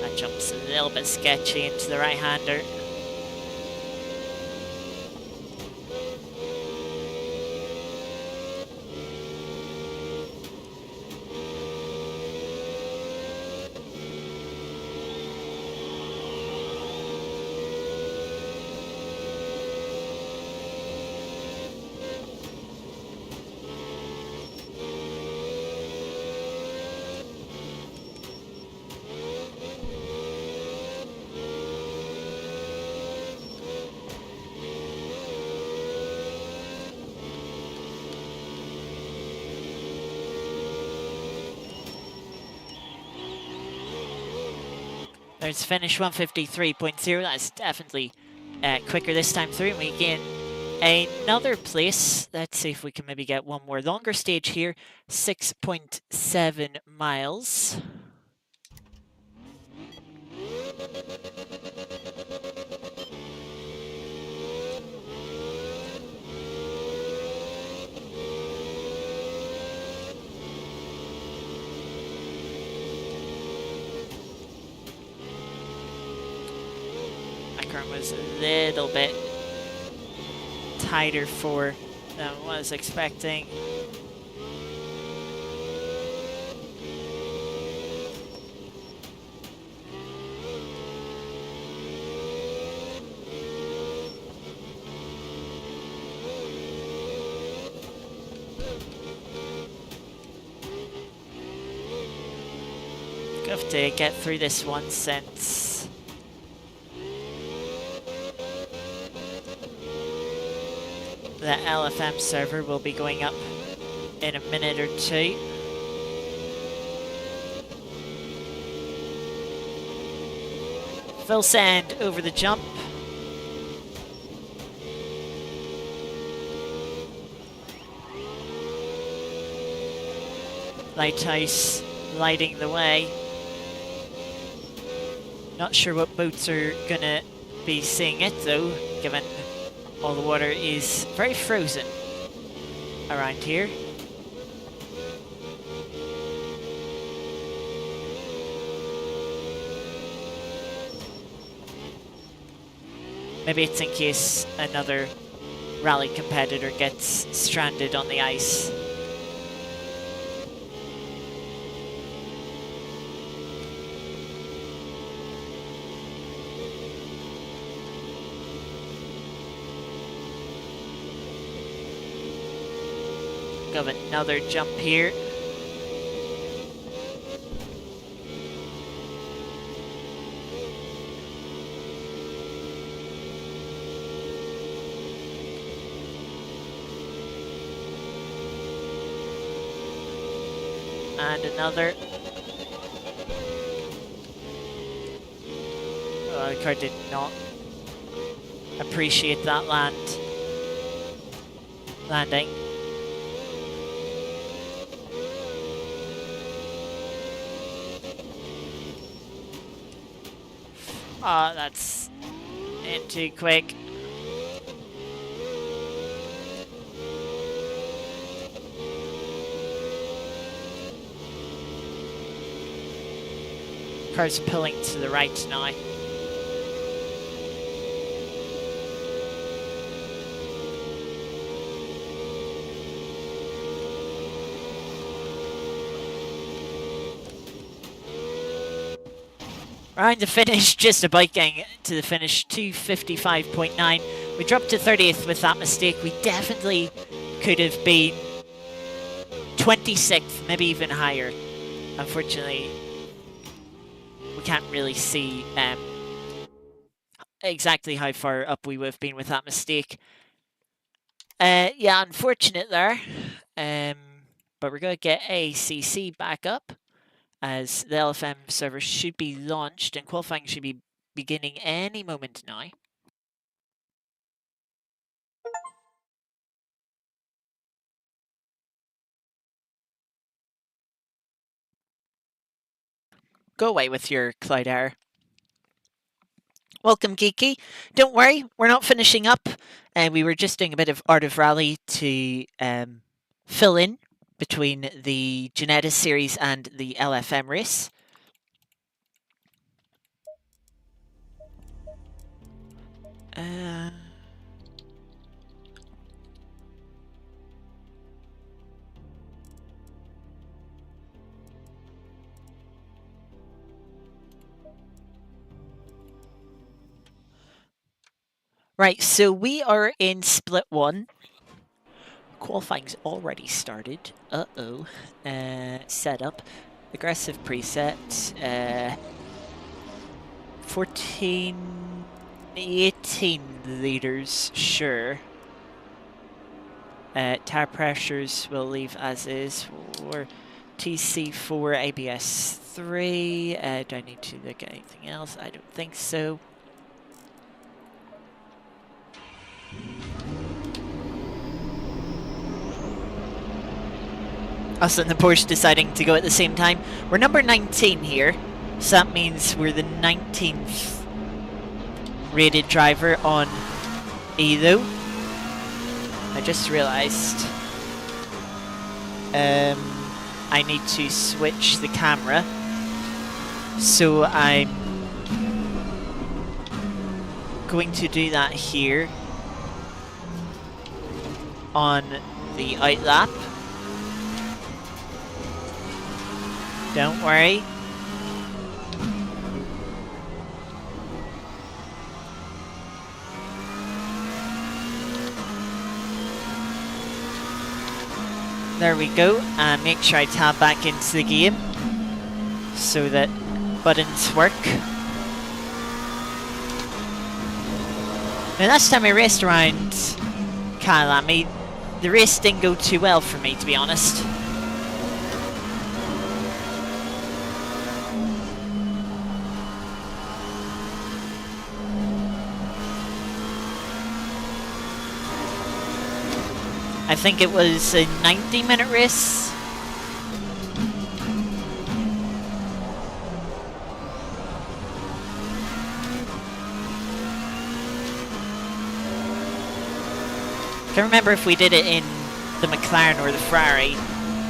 That jump's a little bit sketchy into the right-hander. There's finish 153.0. That's definitely quicker this time through. And we gain another place. Let's see if we can maybe get one more longer stage here. 6.7 miles. Was a little bit tighter for than I was expecting. Have to get through this one since the LFM server will be going up in a minute or two. Full send over the jump. Lighthouse lighting the way. Not sure what boats are gonna be seeing it though, given all the water is very frozen around here. Maybe it's in case another rally competitor gets stranded on the ice. of another jump here. And another. Oh, the car did not appreciate that landing. Oh, that's in too quick. Car's pulling to the right now. Around the finish, just about getting to the finish, 2:55.9. We dropped to 30th with that mistake. We definitely could have been 26th, maybe even higher. Unfortunately, we can't really see exactly how far up we would have been with that mistake. Yeah, unfortunate there. But we're going to get ACC back up, as the LFM server should be launched and qualifying should be beginning any moment now. Go away with your Cloud Air. Welcome, Geeky. Don't worry, we're not finishing up. We were just doing a bit of Art of Rally to fill in between the Ginetta series and the LFM race. Right, so we are in split 1. Qualifying's already started. Uh-oh. Setup. Aggressive preset. 14, 18 liters, sure. Tire pressures will leave as is. For TC4, ABS 3. Do I need to look at anything else? I don't think so. Us and the Porsche deciding to go at the same time. We're number 19 here, so that means we're the 19th rated driver on ELO. I just realised I need to switch the camera, so I'm going to do that here on the outlap. Don't worry. There we go, and make sure I tab back into the game so that buttons work. Now last time I raced around Kyalami, the race didn't go too well for me, to be honest. I think it was a 90-minute race. Can't remember if we did it in the McLaren or the Ferrari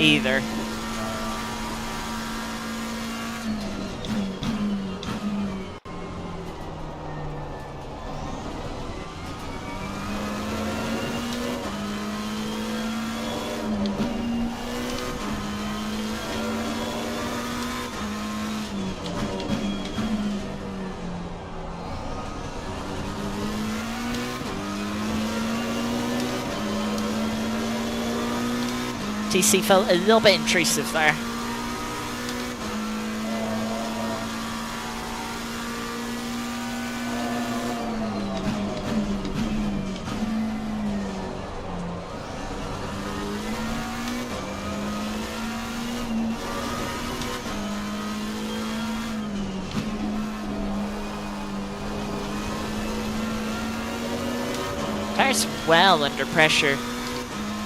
either. TC felt a little bit intrusive there. Car's well under pressure.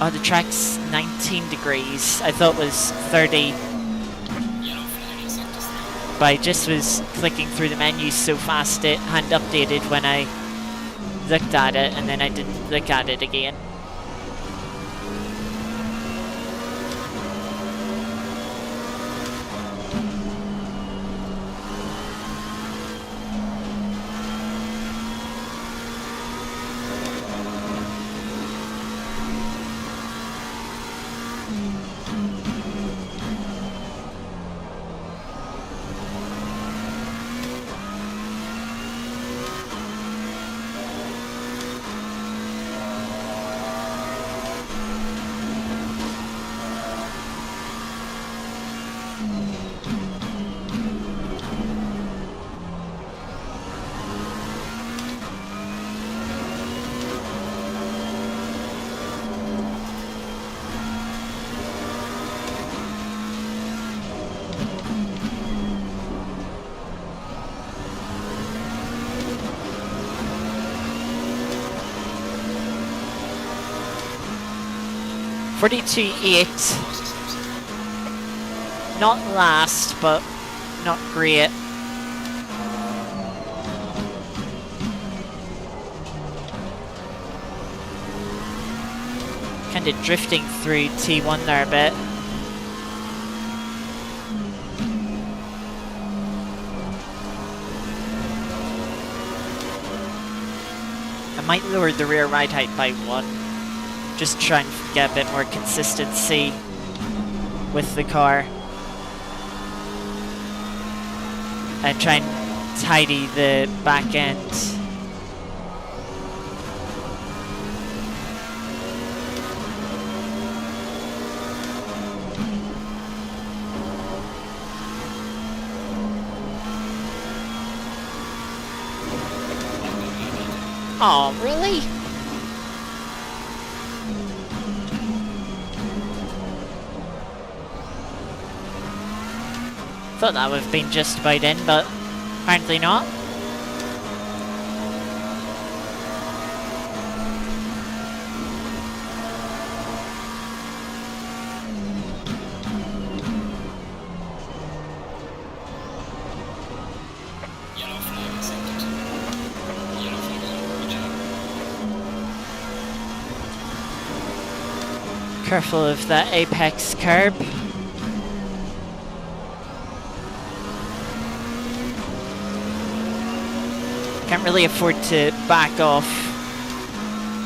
Oh, the track's 19 degrees. I thought it was 30. Yellow flag in sector 3. But I just was clicking through the menus so fast it hadn't updated when I looked at it, and then I didn't look at it again. .42.8, not last, but not great. Kind of drifting through T1 there a bit. I might lower the rear ride height by 1. Just try and get a bit more consistency with the car. And try and tidy the back end. Oh, really? Thought that would have been just about in, but apparently not. Yellow flag in sector 2. Yellow flag is on bridge. Careful of that apex curb. Can't really afford to back off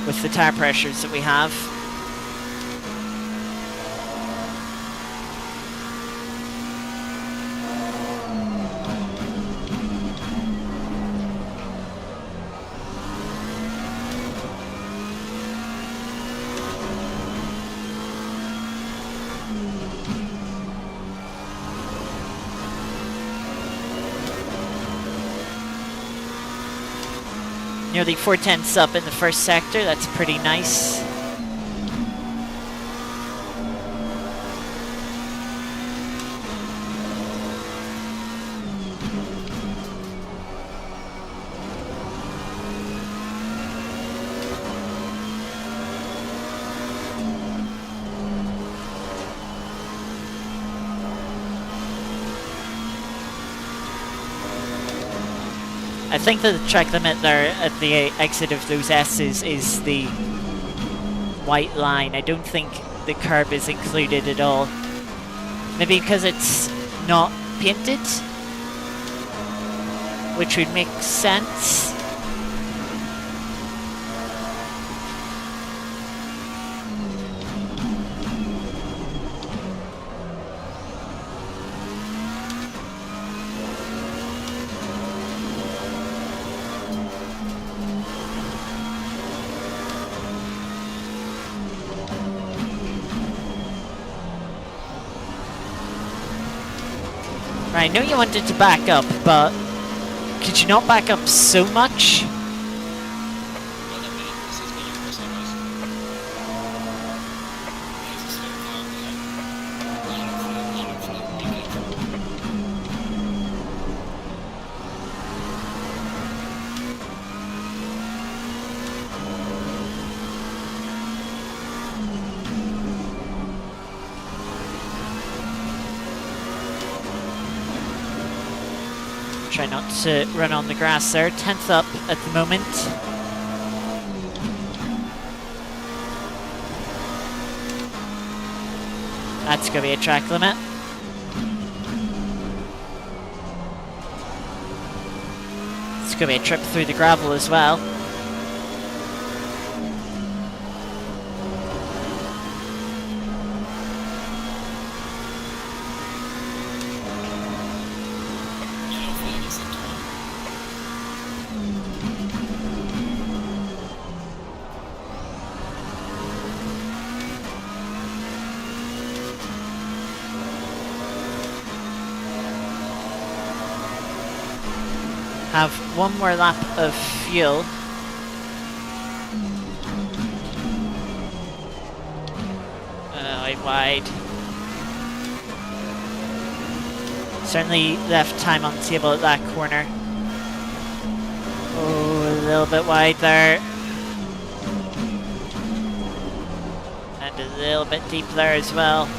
with the tire pressures that we have. Nearly 4/10 up in the first sector, that's pretty nice. I think that the track limit there at the exit of those S's is the white line. I don't think the curb is included at all. Maybe because it's not painted, which would make sense. Right, I know you wanted to back up, but could you not back up so much? Well, I mean, this is me, Chris, I was. Here's a slow car up ahead. Line up front, be careful. Try not to run on the grass there. 10th up at the moment. That's going to be a track limit. It's going to be a trip through the gravel as well. Yellow flag is into one. Have one more lap of fuel. Wide. Certainly left time on the table at that corner. Oh, a little bit wide there. And a little bit deep there as well. Well,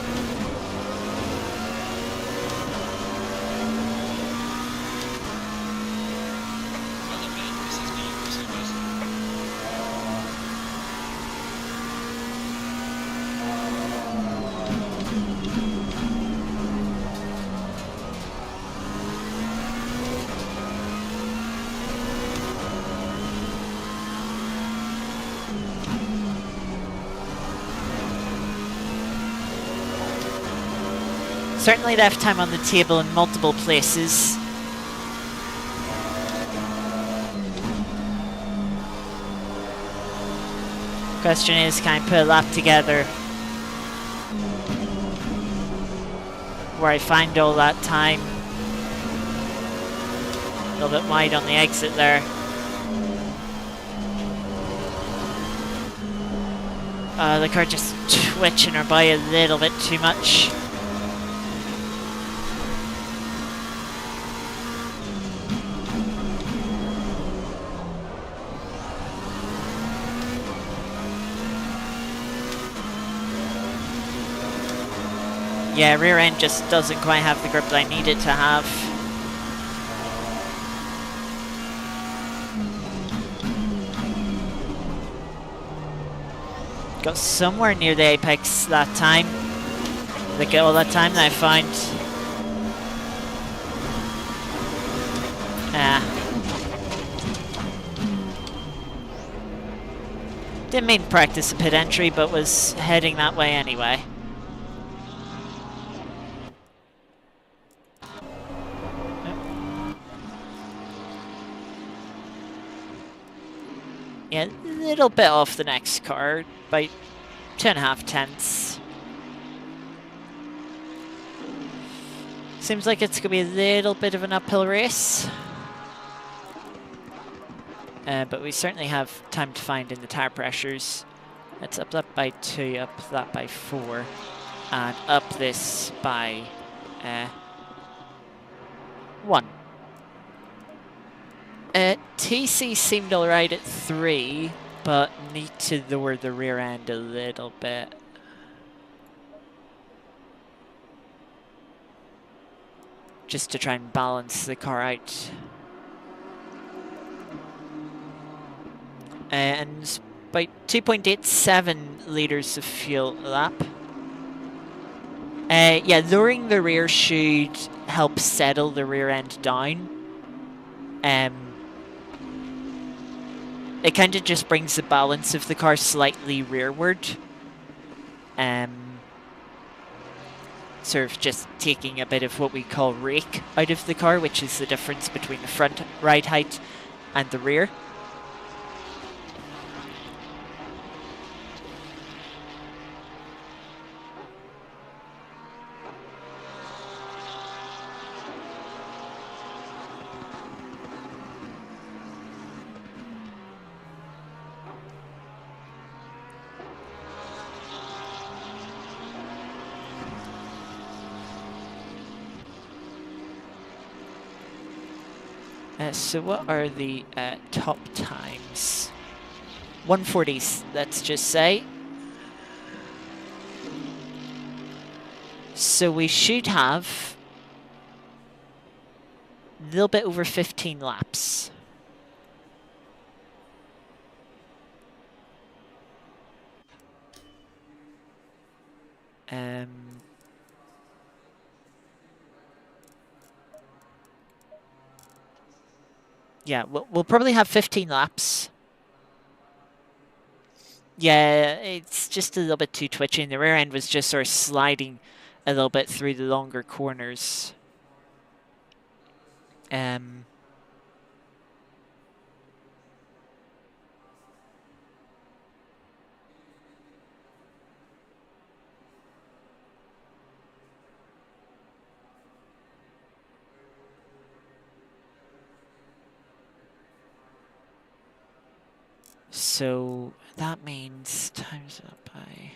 I mean, this is me, Chris, I was. Certainly left time on the table in multiple places. Question is, can I put a lap together where I find all that time? A little bit wide on the exit there. The car just twitching her by a little bit too much. Yeah, rear end just doesn't quite have the grip that I need it to have. Got somewhere near the apex that time. Look at all that time that I found. Didn't mean to practice a pit entry, but was heading that way anyway. Yeah, a little bit off the next car by 2.5 tenths. Seems like it's going to be a little bit of an uphill race. But we certainly have time to find in the tire pressures. It's up that by 2, up that by 4, and up this by 1. TC seemed alright at 3, but need to lower the rear end a little bit. Just to try and balance the car out. And by 2.87 litres of fuel a lap. Yeah, lowering the rear should help settle the rear end down. It kind of just brings the balance of the car slightly rearward. Sort of just taking a bit of what we call rake out of the car, which is the difference between the front ride height and the rear. So what are the top times? 140s, let's just say. So we should have a little bit over 15 laps. Yeah, we'll probably have 15 laps. Yeah, it's just a little bit too twitchy. The rear end was just sort of sliding a little bit through the longer corners. So that means times up by...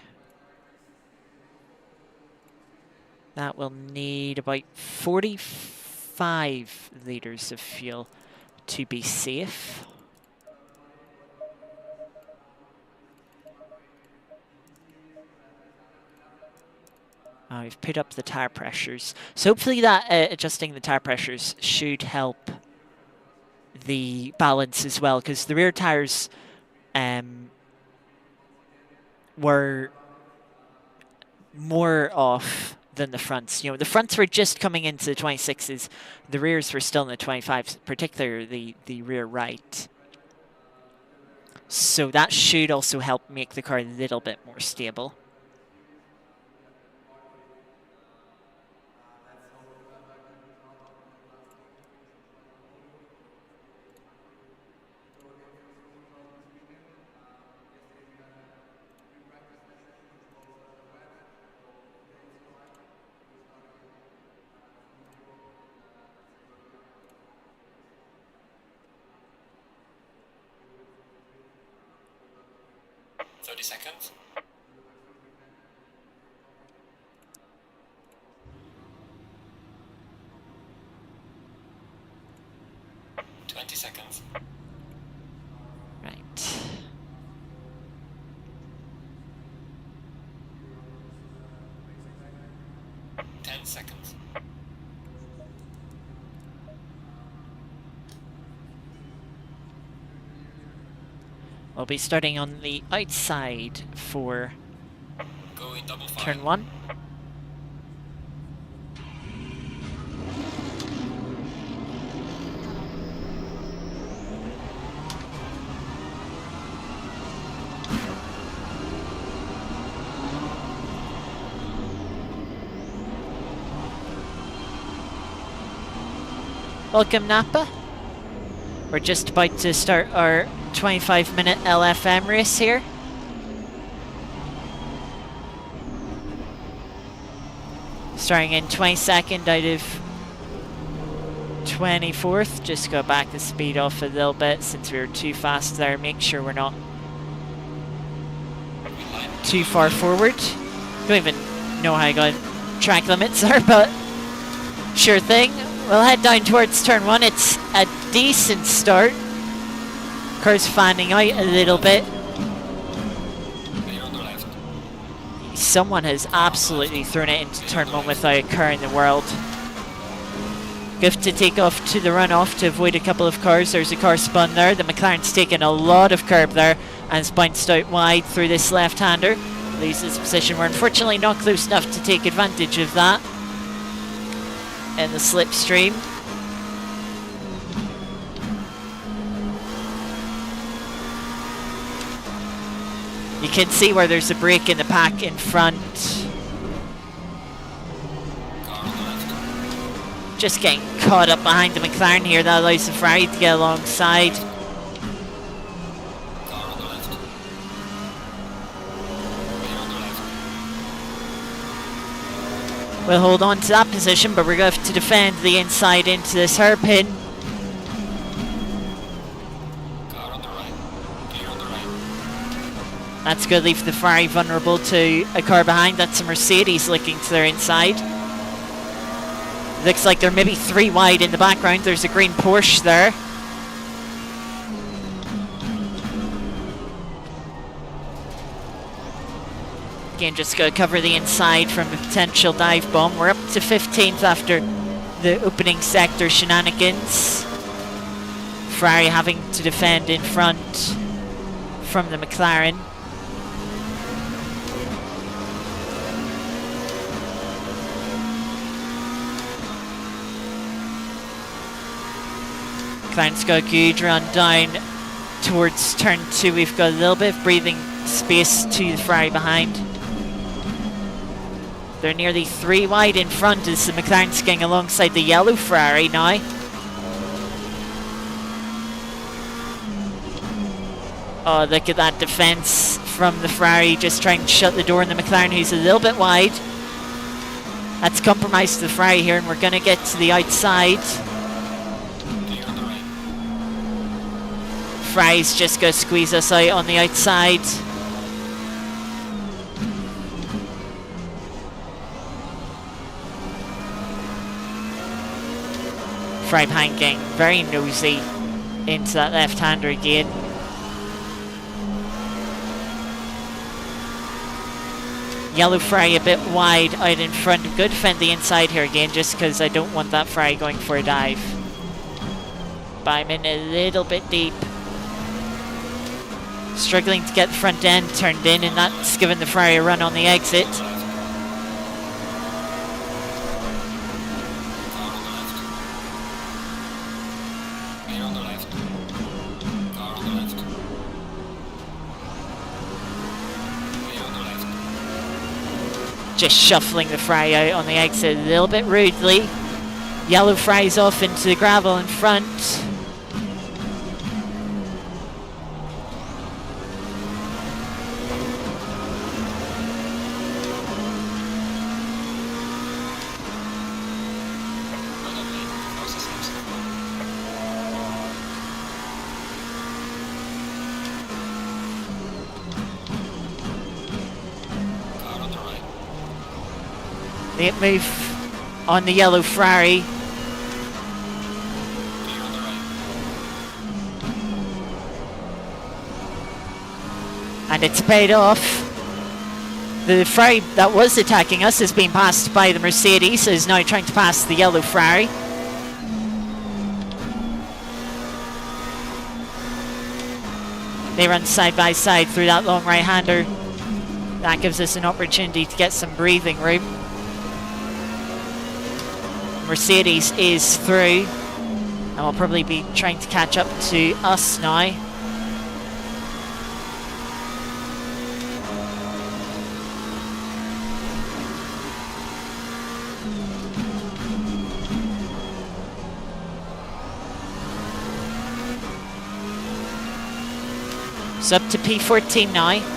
That will need about 45 litres of fuel to be safe. We've put up the tyre pressures. So hopefully that adjusting the tyre pressures should help the balance as well, because the rear tyres were more off than the fronts. You know, the fronts were just coming into the 26s. The rears were still in the 25s, particularly the rear right. So that should also help make the car a little bit more stable. Seconds. 20 seconds. Right. Seconds. We'll be starting on the outside for turn 1. Welcome, Napa. We're just about to start our 25-minute LFM race here. Starting in 22nd out of 24th. Just go back the speed off a little bit since we were too fast there. Make sure we're not too far forward. Don't even know how I got track limits are, but sure thing. We'll head down towards turn 1. It's a decent start. Car's fanning out a little bit. Someone has absolutely thrown it into turn 1 without a car in the world. Good to take off to the runoff to avoid a couple of cars. There's a car spun there. The McLaren's taken a lot of curb there and has bounced out wide through this left-hander. Loses position. We're unfortunately not close enough to take advantage of that in the slipstream. You can see where there's a break in the pack in front. Just getting caught up behind the McLaren here. That allows the Ferrari to get alongside. We'll hold on to that position, but we're going to have to defend the inside into this hairpin. That's going to leave the Ferrari vulnerable to a car behind. That's a Mercedes looking to their inside. Looks like they're maybe 3 wide in the background. There's a green Porsche there. Again, just going to cover the inside from a potential dive bomb. We're up to 15th after the opening sector shenanigans. Ferrari having to defend in front from the McLaren. McLaren's got a good run down towards turn 2. We've got a little bit of breathing space to the Ferrari behind. They're nearly 3 wide in front as the McLaren's getting alongside the yellow Ferrari now. Oh, look at that defence from the Ferrari, just trying to shut the door on the McLaren, who's a little bit wide. That's compromised the Ferrari here, and we're going to get to the outside. Ferrari's just going to squeeze us out on the outside. Ferrari behind getting very nosy into that left-hander again. Yellow Ferrari a bit wide out in front. I'm going to defend the inside here again just because I don't want that Ferrari going for a dive. But I'm in a little bit deep. Struggling to get the front end turned in, and that's given the Ferrari a run on the exit. Just shuffling the Ferrari out on the exit a little bit rudely. Yellow Ferrari's off into the gravel in front. Late move on the yellow Ferrari. And it's paid off. The Ferrari that was attacking us is being passed by the Mercedes, is now trying to pass the yellow Ferrari. They run side by side through that long right-hander. That gives us an opportunity to get some breathing room. Mercedes is through, and will probably be trying to catch up to us now. It's up to P14 now.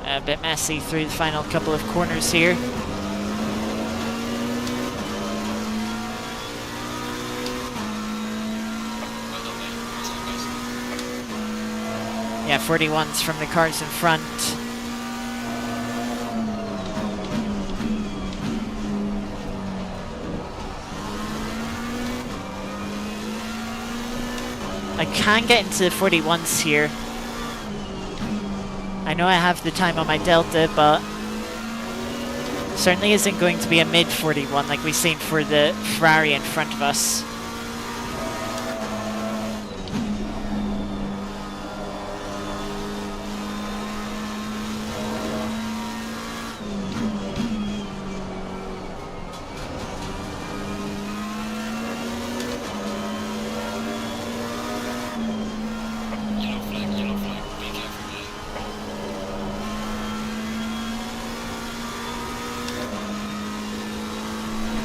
A bit messy through the final couple of corners here. Yeah, 41s from the cars in front. I can get into the 41s here. I know I have the time on my Delta, but certainly isn't going to be a mid 41 like we've seen for the Ferrari in front of us.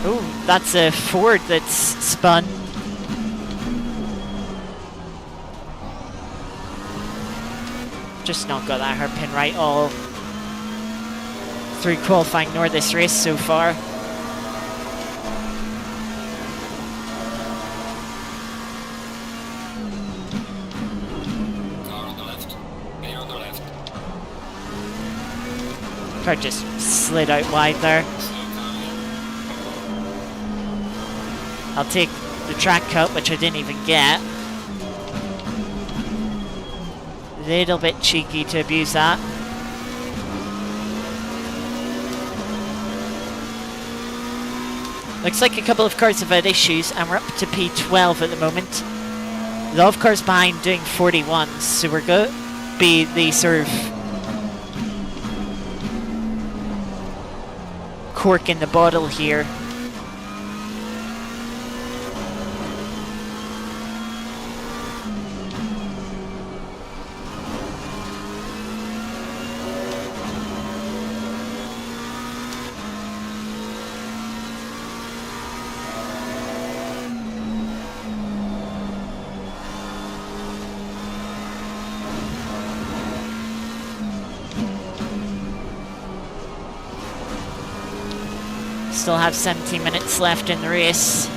Ooh, that's a Ford that's spun. Just not got that hairpin right all through qualifying nor this race so far. Car on the left. Clear on the left. Car just slid out wide there. Slow car here. I'll take the track cut, which I didn't even get. Little bit cheeky to abuse that. Looks like a couple of cars have had issues, and we're up to P12 at the moment. A lot of cars behind doing 41s, so we're going to be the sort of cork in the bottle here. Still have 17 minutes left in the race.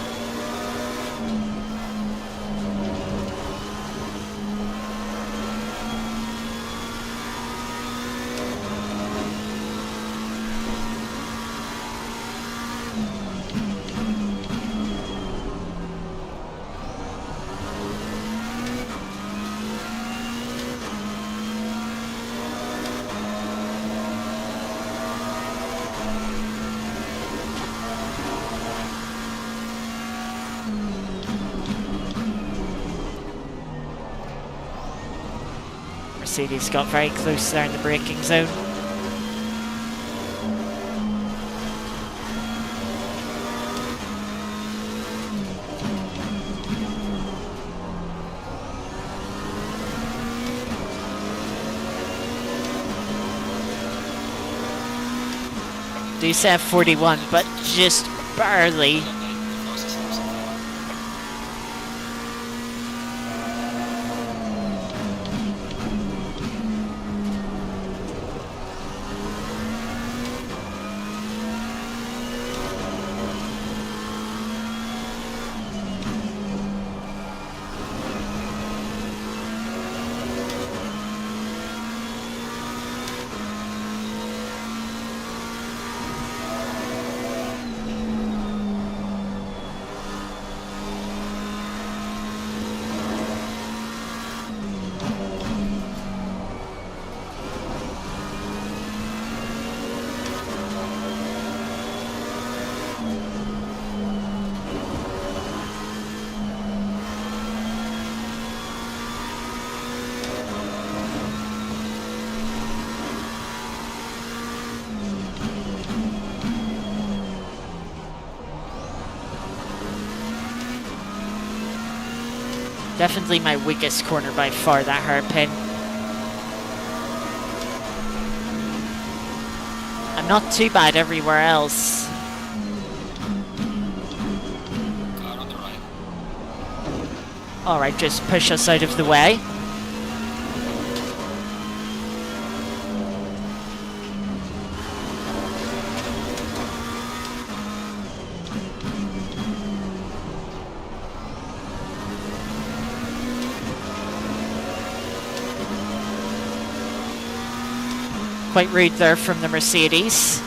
Mercedes got very close there in the braking zone. Do have 41, but just barely. Definitely my weakest corner by far, that hairpin. I'm not too bad everywhere else. Car on the right. Alright, just push us out of the way. Quite rude there from the Mercedes.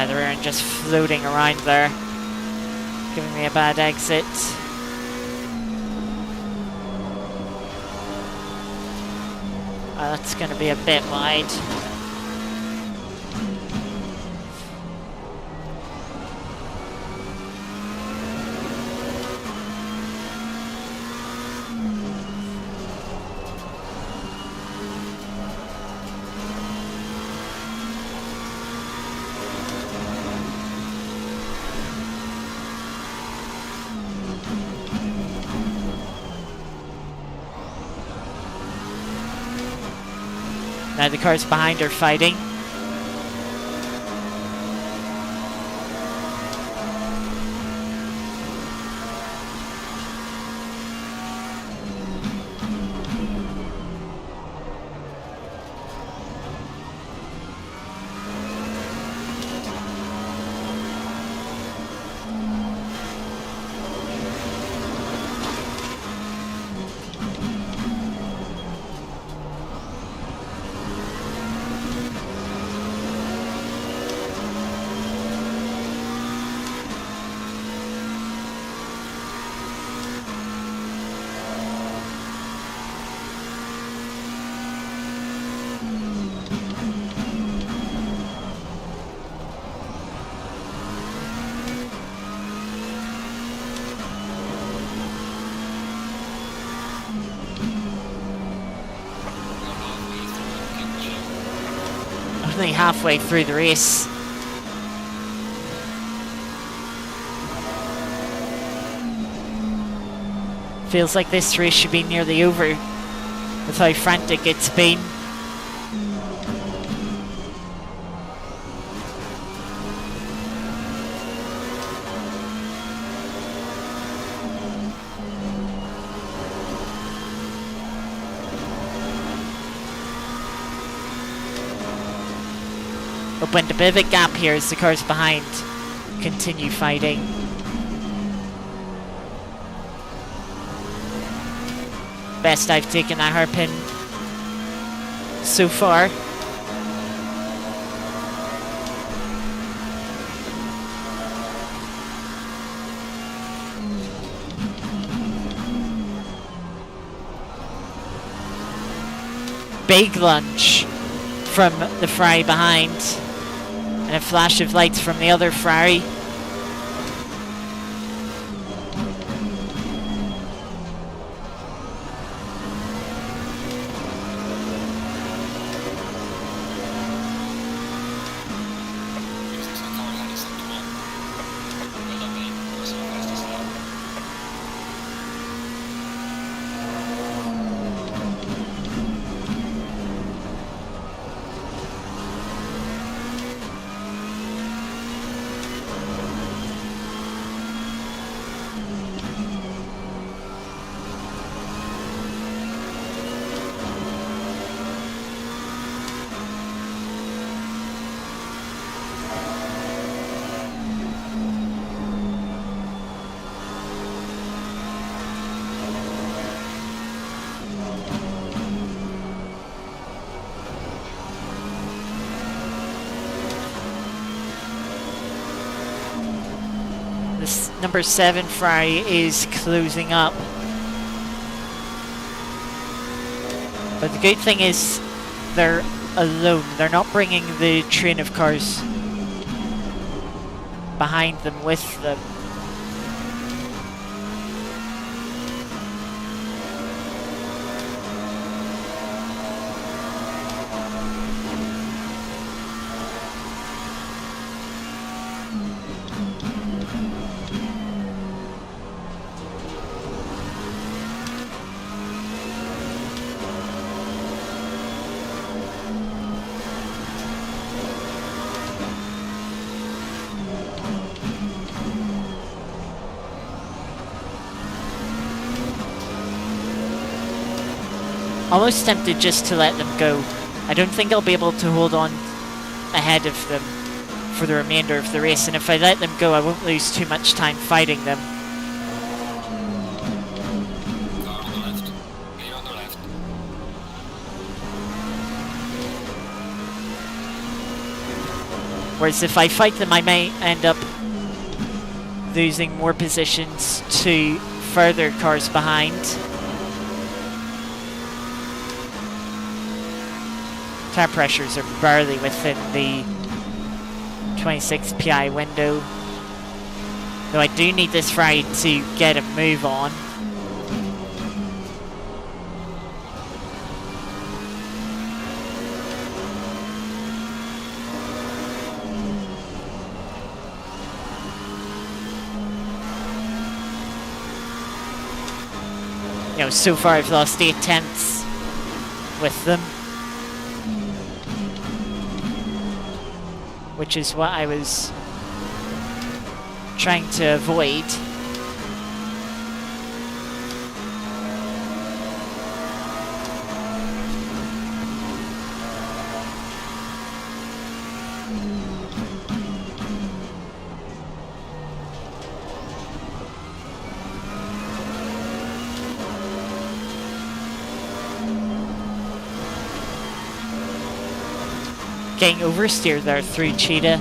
The rear end just floating around there, giving me a bad exit. That's going to be a bit wide. Now the cars behind are fighting. Only halfway through the race. Feels like this race should be nearly over with how frantic it's been. Opened a bit of a gap here as the cars behind continue fighting. Best I've taken a hairpin so far. Big lunge from the Ferrari behind. And a flash of lights from the other Ferrari. This number 7 Ferrari is closing up. But the good thing is they're alone. They're not bringing the train of cars behind them with them. Almost tempted just to let them go. I don't think I'll be able to hold on ahead of them for the remainder of the race, and if I let them go I won't lose too much time fighting them. Car on the left. Gear on the left. Whereas if I fight them I may end up losing more positions to further cars behind. Tire pressures are barely within the 26 PI window. Though I do need this Ferrari to get a move on. You know, so far I've lost 8 tenths with them. which is what I was trying to avoid. Getting oversteered there through Cheetah.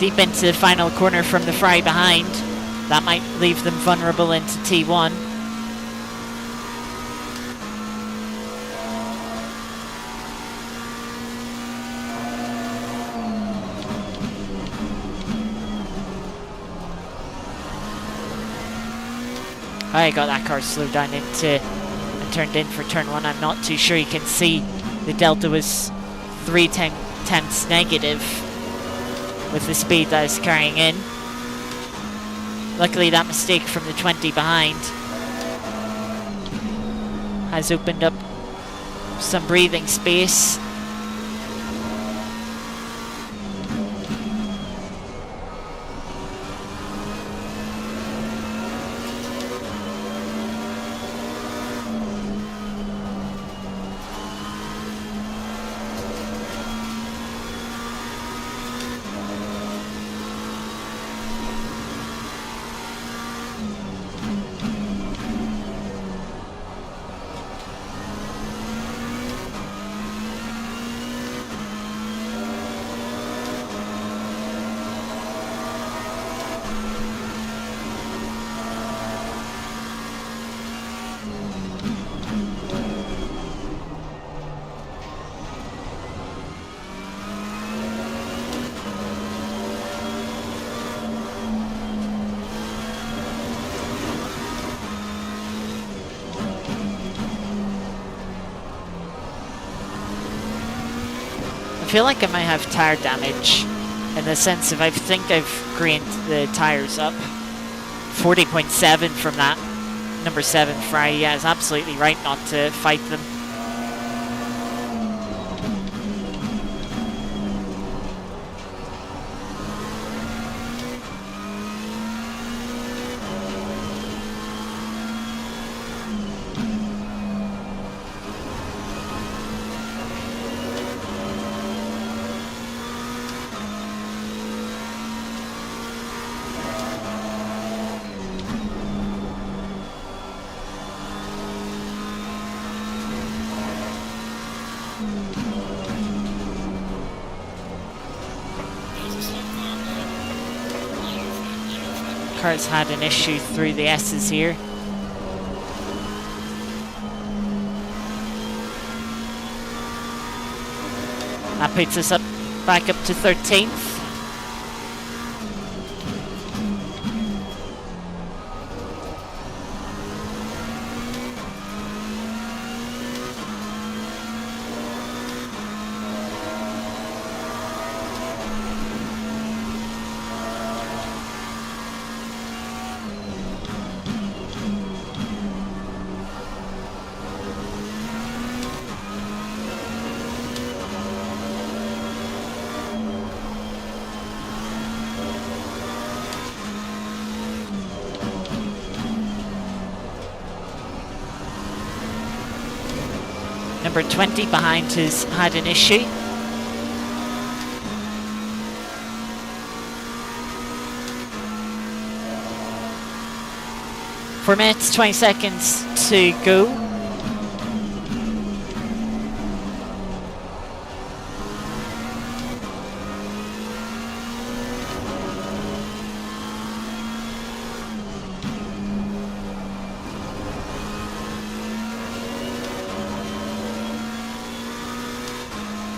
Deep into the final corner from the fry behind. That might leave them vulnerable into T1. I got that car slowed down into and turned in for turn 1. I'm not too sure. You can see the delta was 3/10 negative with the speed that is carrying in. Luckily that mistake from the 20 behind has opened up some breathing space. I feel like I might have tire damage in the sense of I think I've grained the tires up. 40.7 from that number 7 fry. Yeah, it's absolutely right not to fight them. Car's had an issue through the S's here. That puts us back up to 13th. Number 20 behind has had an issue. Four minutes, 20 seconds to go.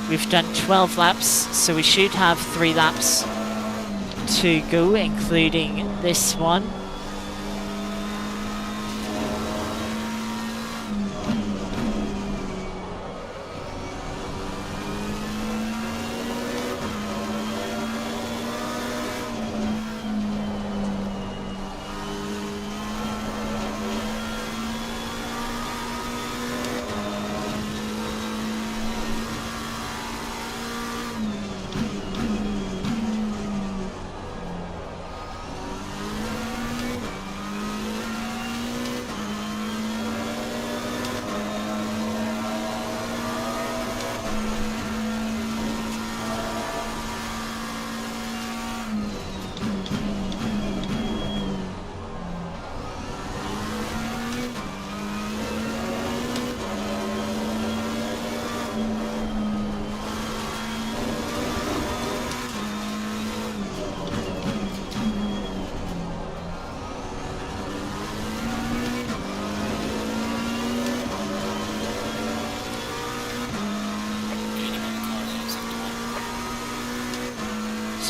We've done 12 laps, so we should have 3 laps to go, including this one.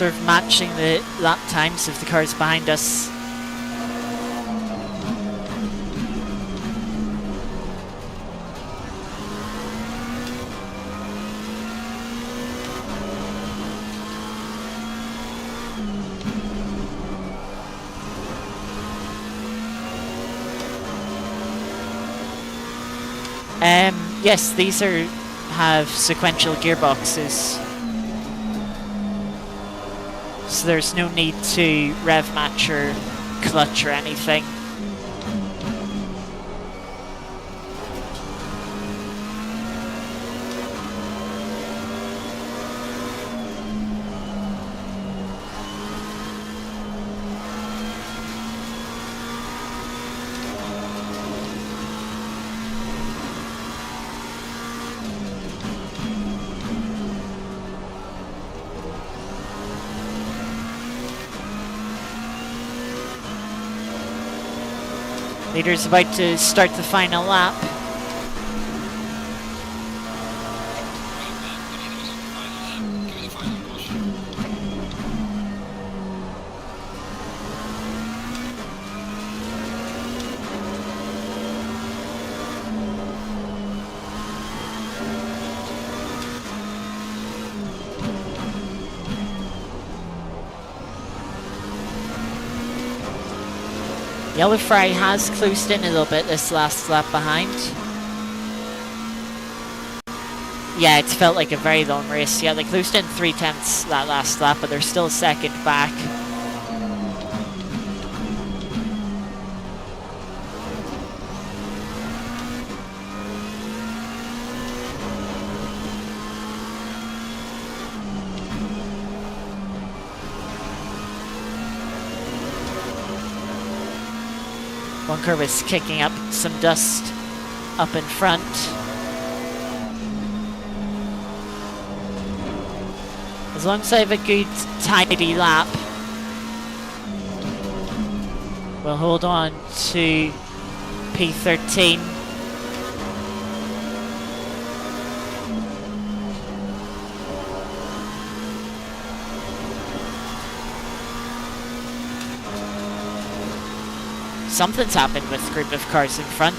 sort of matching the lap times of the cars behind us. Yes, these have sequential gearboxes, so there's no need to rev match or clutch or anything. Leader's about to start the final lap. Yellow Fry has closed in a little bit this last lap behind. Yeah, it's felt like a very long race. Yeah, they closed in 3/10 that last lap, but they're still second back. One curve is kicking up some dust up in front. As long as I have a good, tidy lap, we'll hold on to P13. Something's happened with the group of cars in front.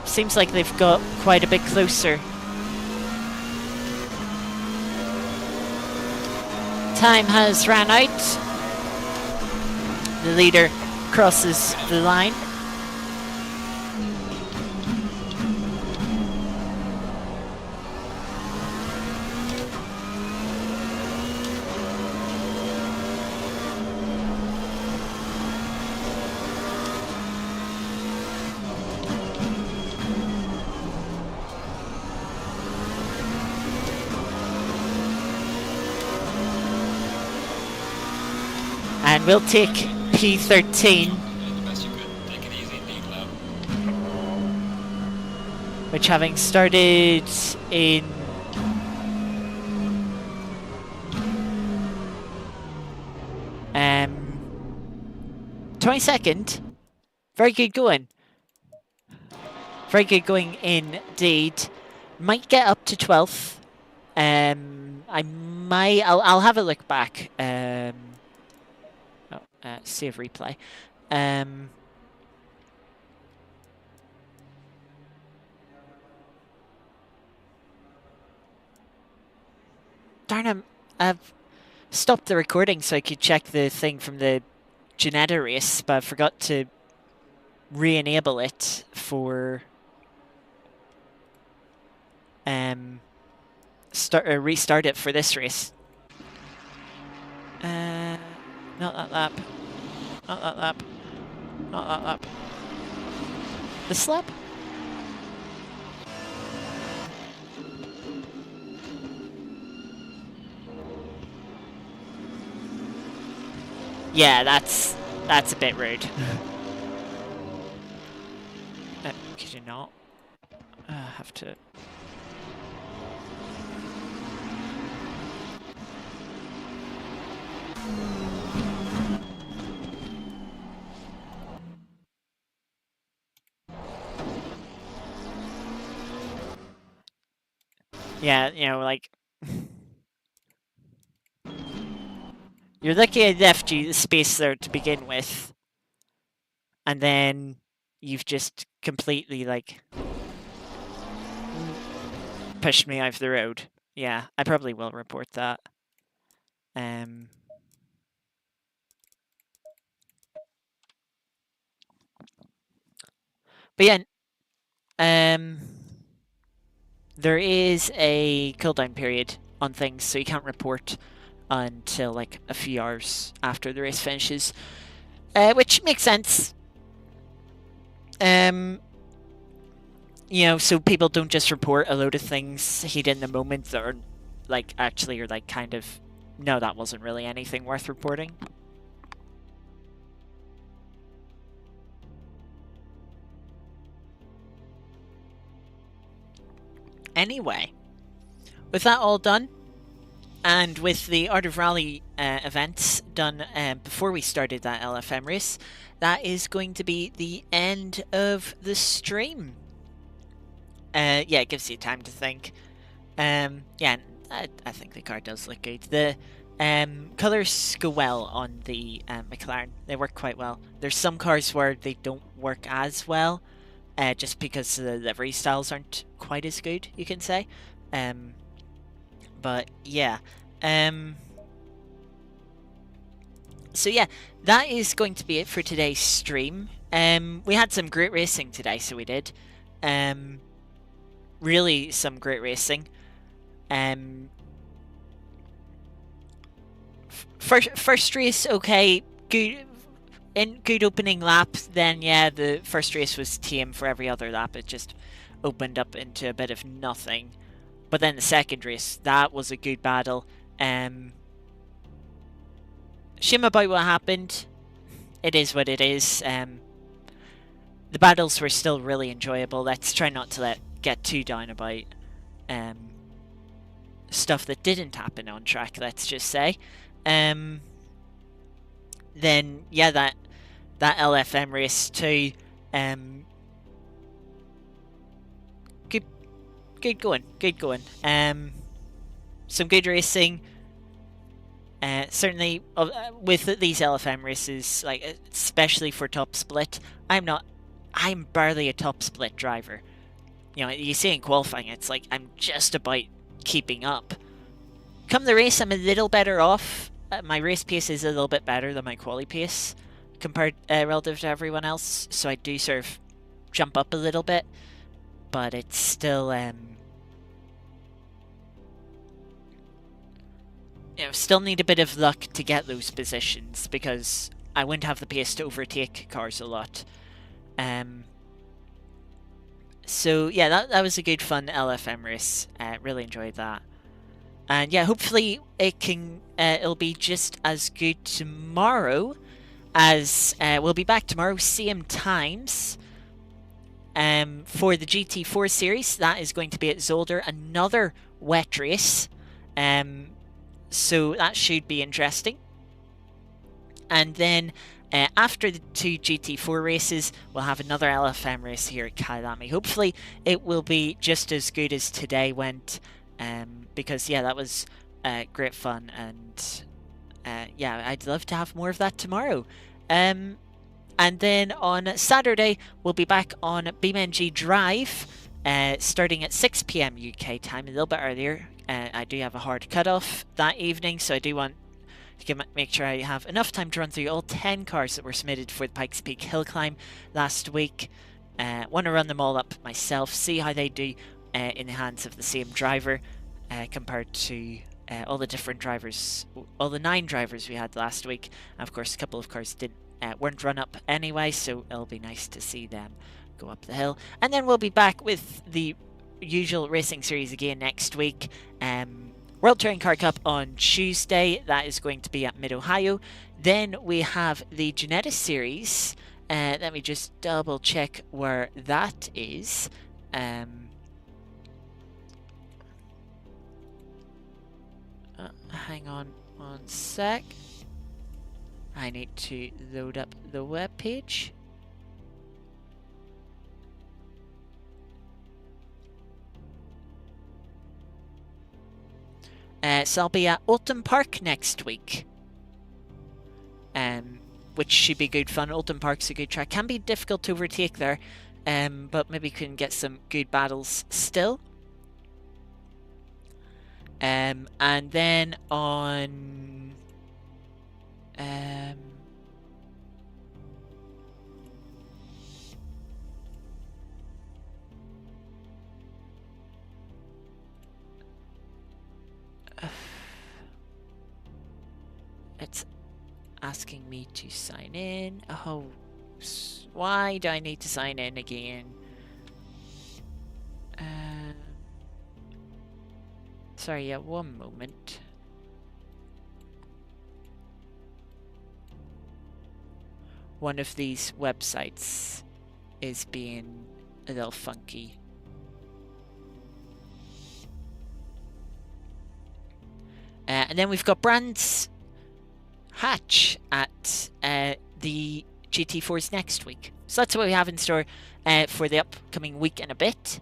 Seems like they've got quite a bit closer. Time has ran out. The leader crosses the line. And we'll take P13, which having started in um 22nd, very good going. Very good going indeed. Might get up to 12th. I'll have a look back. Save replay. Darn, I've stopped the recording so I could check the thing from the Ginetta race, but I forgot to re-enable it for restart it for this race. Not that lap. Not that lap. Not that lap. This lap? Yeah, that's a bit rude. Could you not? I have to... Yeah, you know, like you're lucky I left you the space there to begin with, and then you've just completely like pushed me off the road. Yeah, I probably will report that. Um, but yeah, um, there is a cooldown period on things, so you can't report until like a few hours after the race finishes, which makes sense. Um, you know, so people don't just report a load of things heat in the moment that are like actually are like kind of no, that wasn't really anything worth reporting. Anyway, with that all done, and with the Art of Rally events done before we started that LFM race, that is going to be the end of the stream. Yeah, it gives you time to think. Yeah, I think the car does look good. The colours go well on the McLaren. They work quite well. There's some cars where they don't work as well, just because the livery styles aren't quite as good, you can say. But yeah. So yeah, that is going to be it for today's stream. We had some great racing today, so we did. Really some great racing. First race, okay, good. In good opening lap, then yeah, the first race was tame for every other lap. It just opened up into a bit of nothing. But then the second race, that was a good battle. Shame about what happened. It is what it is. The battles were still really enjoyable. Let's try not to get too down about stuff that didn't happen on track, let's just say. Then yeah, that LFM race too. Good going. Some good racing. Certainly, with these LFM races, like especially for top split, I'm barely a top split driver. You know, you see in qualifying, it's like I'm just about keeping up. Come the race, I'm a little better off. My race pace is a little bit better than my quali pace compared relative to everyone else, so I do sort of jump up a little bit, but it's still you know, still need a bit of luck to get those positions because I wouldn't have the pace to overtake cars a lot. So yeah, that was a good fun LFM race. Really enjoyed that. And yeah, hopefully it'll be just as good tomorrow as we'll be back tomorrow, same times. For the GT4 series, that is going to be at Zolder, another wet race. So that should be interesting. And then after the two GT4 races, we'll have another LFM race here at Kyalami. Hopefully, it will be just as good as today went, because yeah, that was great fun, and yeah, I'd love to have more of that tomorrow. And then on Saturday, we'll be back on BeamNG Drive, starting at 6 p.m. UK time, a little bit earlier. I do have a hard cutoff that evening, so I do want to make sure I have enough time to run through all 10 cars that were submitted for the Pikes Peak Hill Climb last week. Want to run them all up myself, see how they do in the hands of the same driver compared to all the different drivers, all the 9 drivers we had last week. And of course, a couple of cars weren't run up anyway, so it'll be nice to see them go up the hill. And then we'll be back with the usual racing series again next week. World Touring Car Cup on Tuesday. That is going to be at Mid-Ohio. Then we have the Ginetta series. Let me just double check where that is. Hang on one sec. I need to load up the web page. So I'll be at Oulton Park next week. Which should be good fun. Oulton Park's a good track. Can be difficult to overtake there, but maybe we can get some good battles still. And then on it's asking me to sign in. Oh, why do I need to sign in again? Sorry, yeah, one moment. One of these websites is being a little funky. And then we've got Brands Hatch at the GT4s next week. So that's what we have in store for the upcoming week and a bit.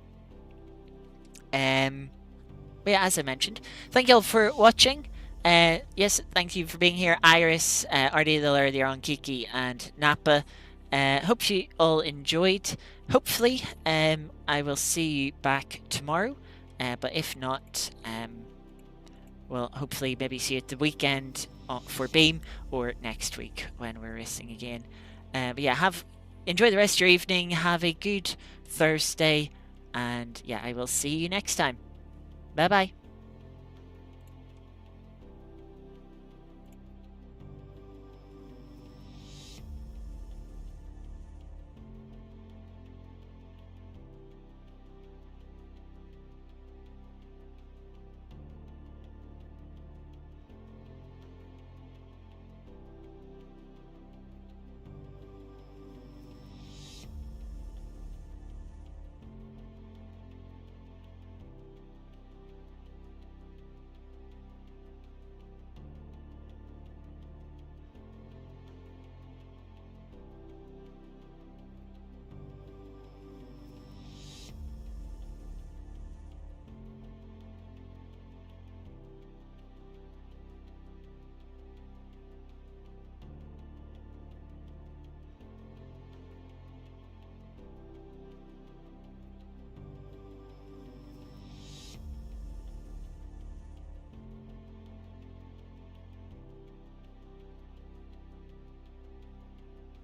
But yeah, as I mentioned, thank you all for watching. Yes, thank you for being here, Iris, Ardila earlier on, Kiki, and Napa. Hope you all enjoyed. Hopefully, I will see you back tomorrow. But if not, we'll hopefully maybe see you at the weekend for Beam, or next week when we're racing again. But yeah, enjoy the rest of your evening. Have a good Thursday, and yeah, I will see you next time. Bye bye.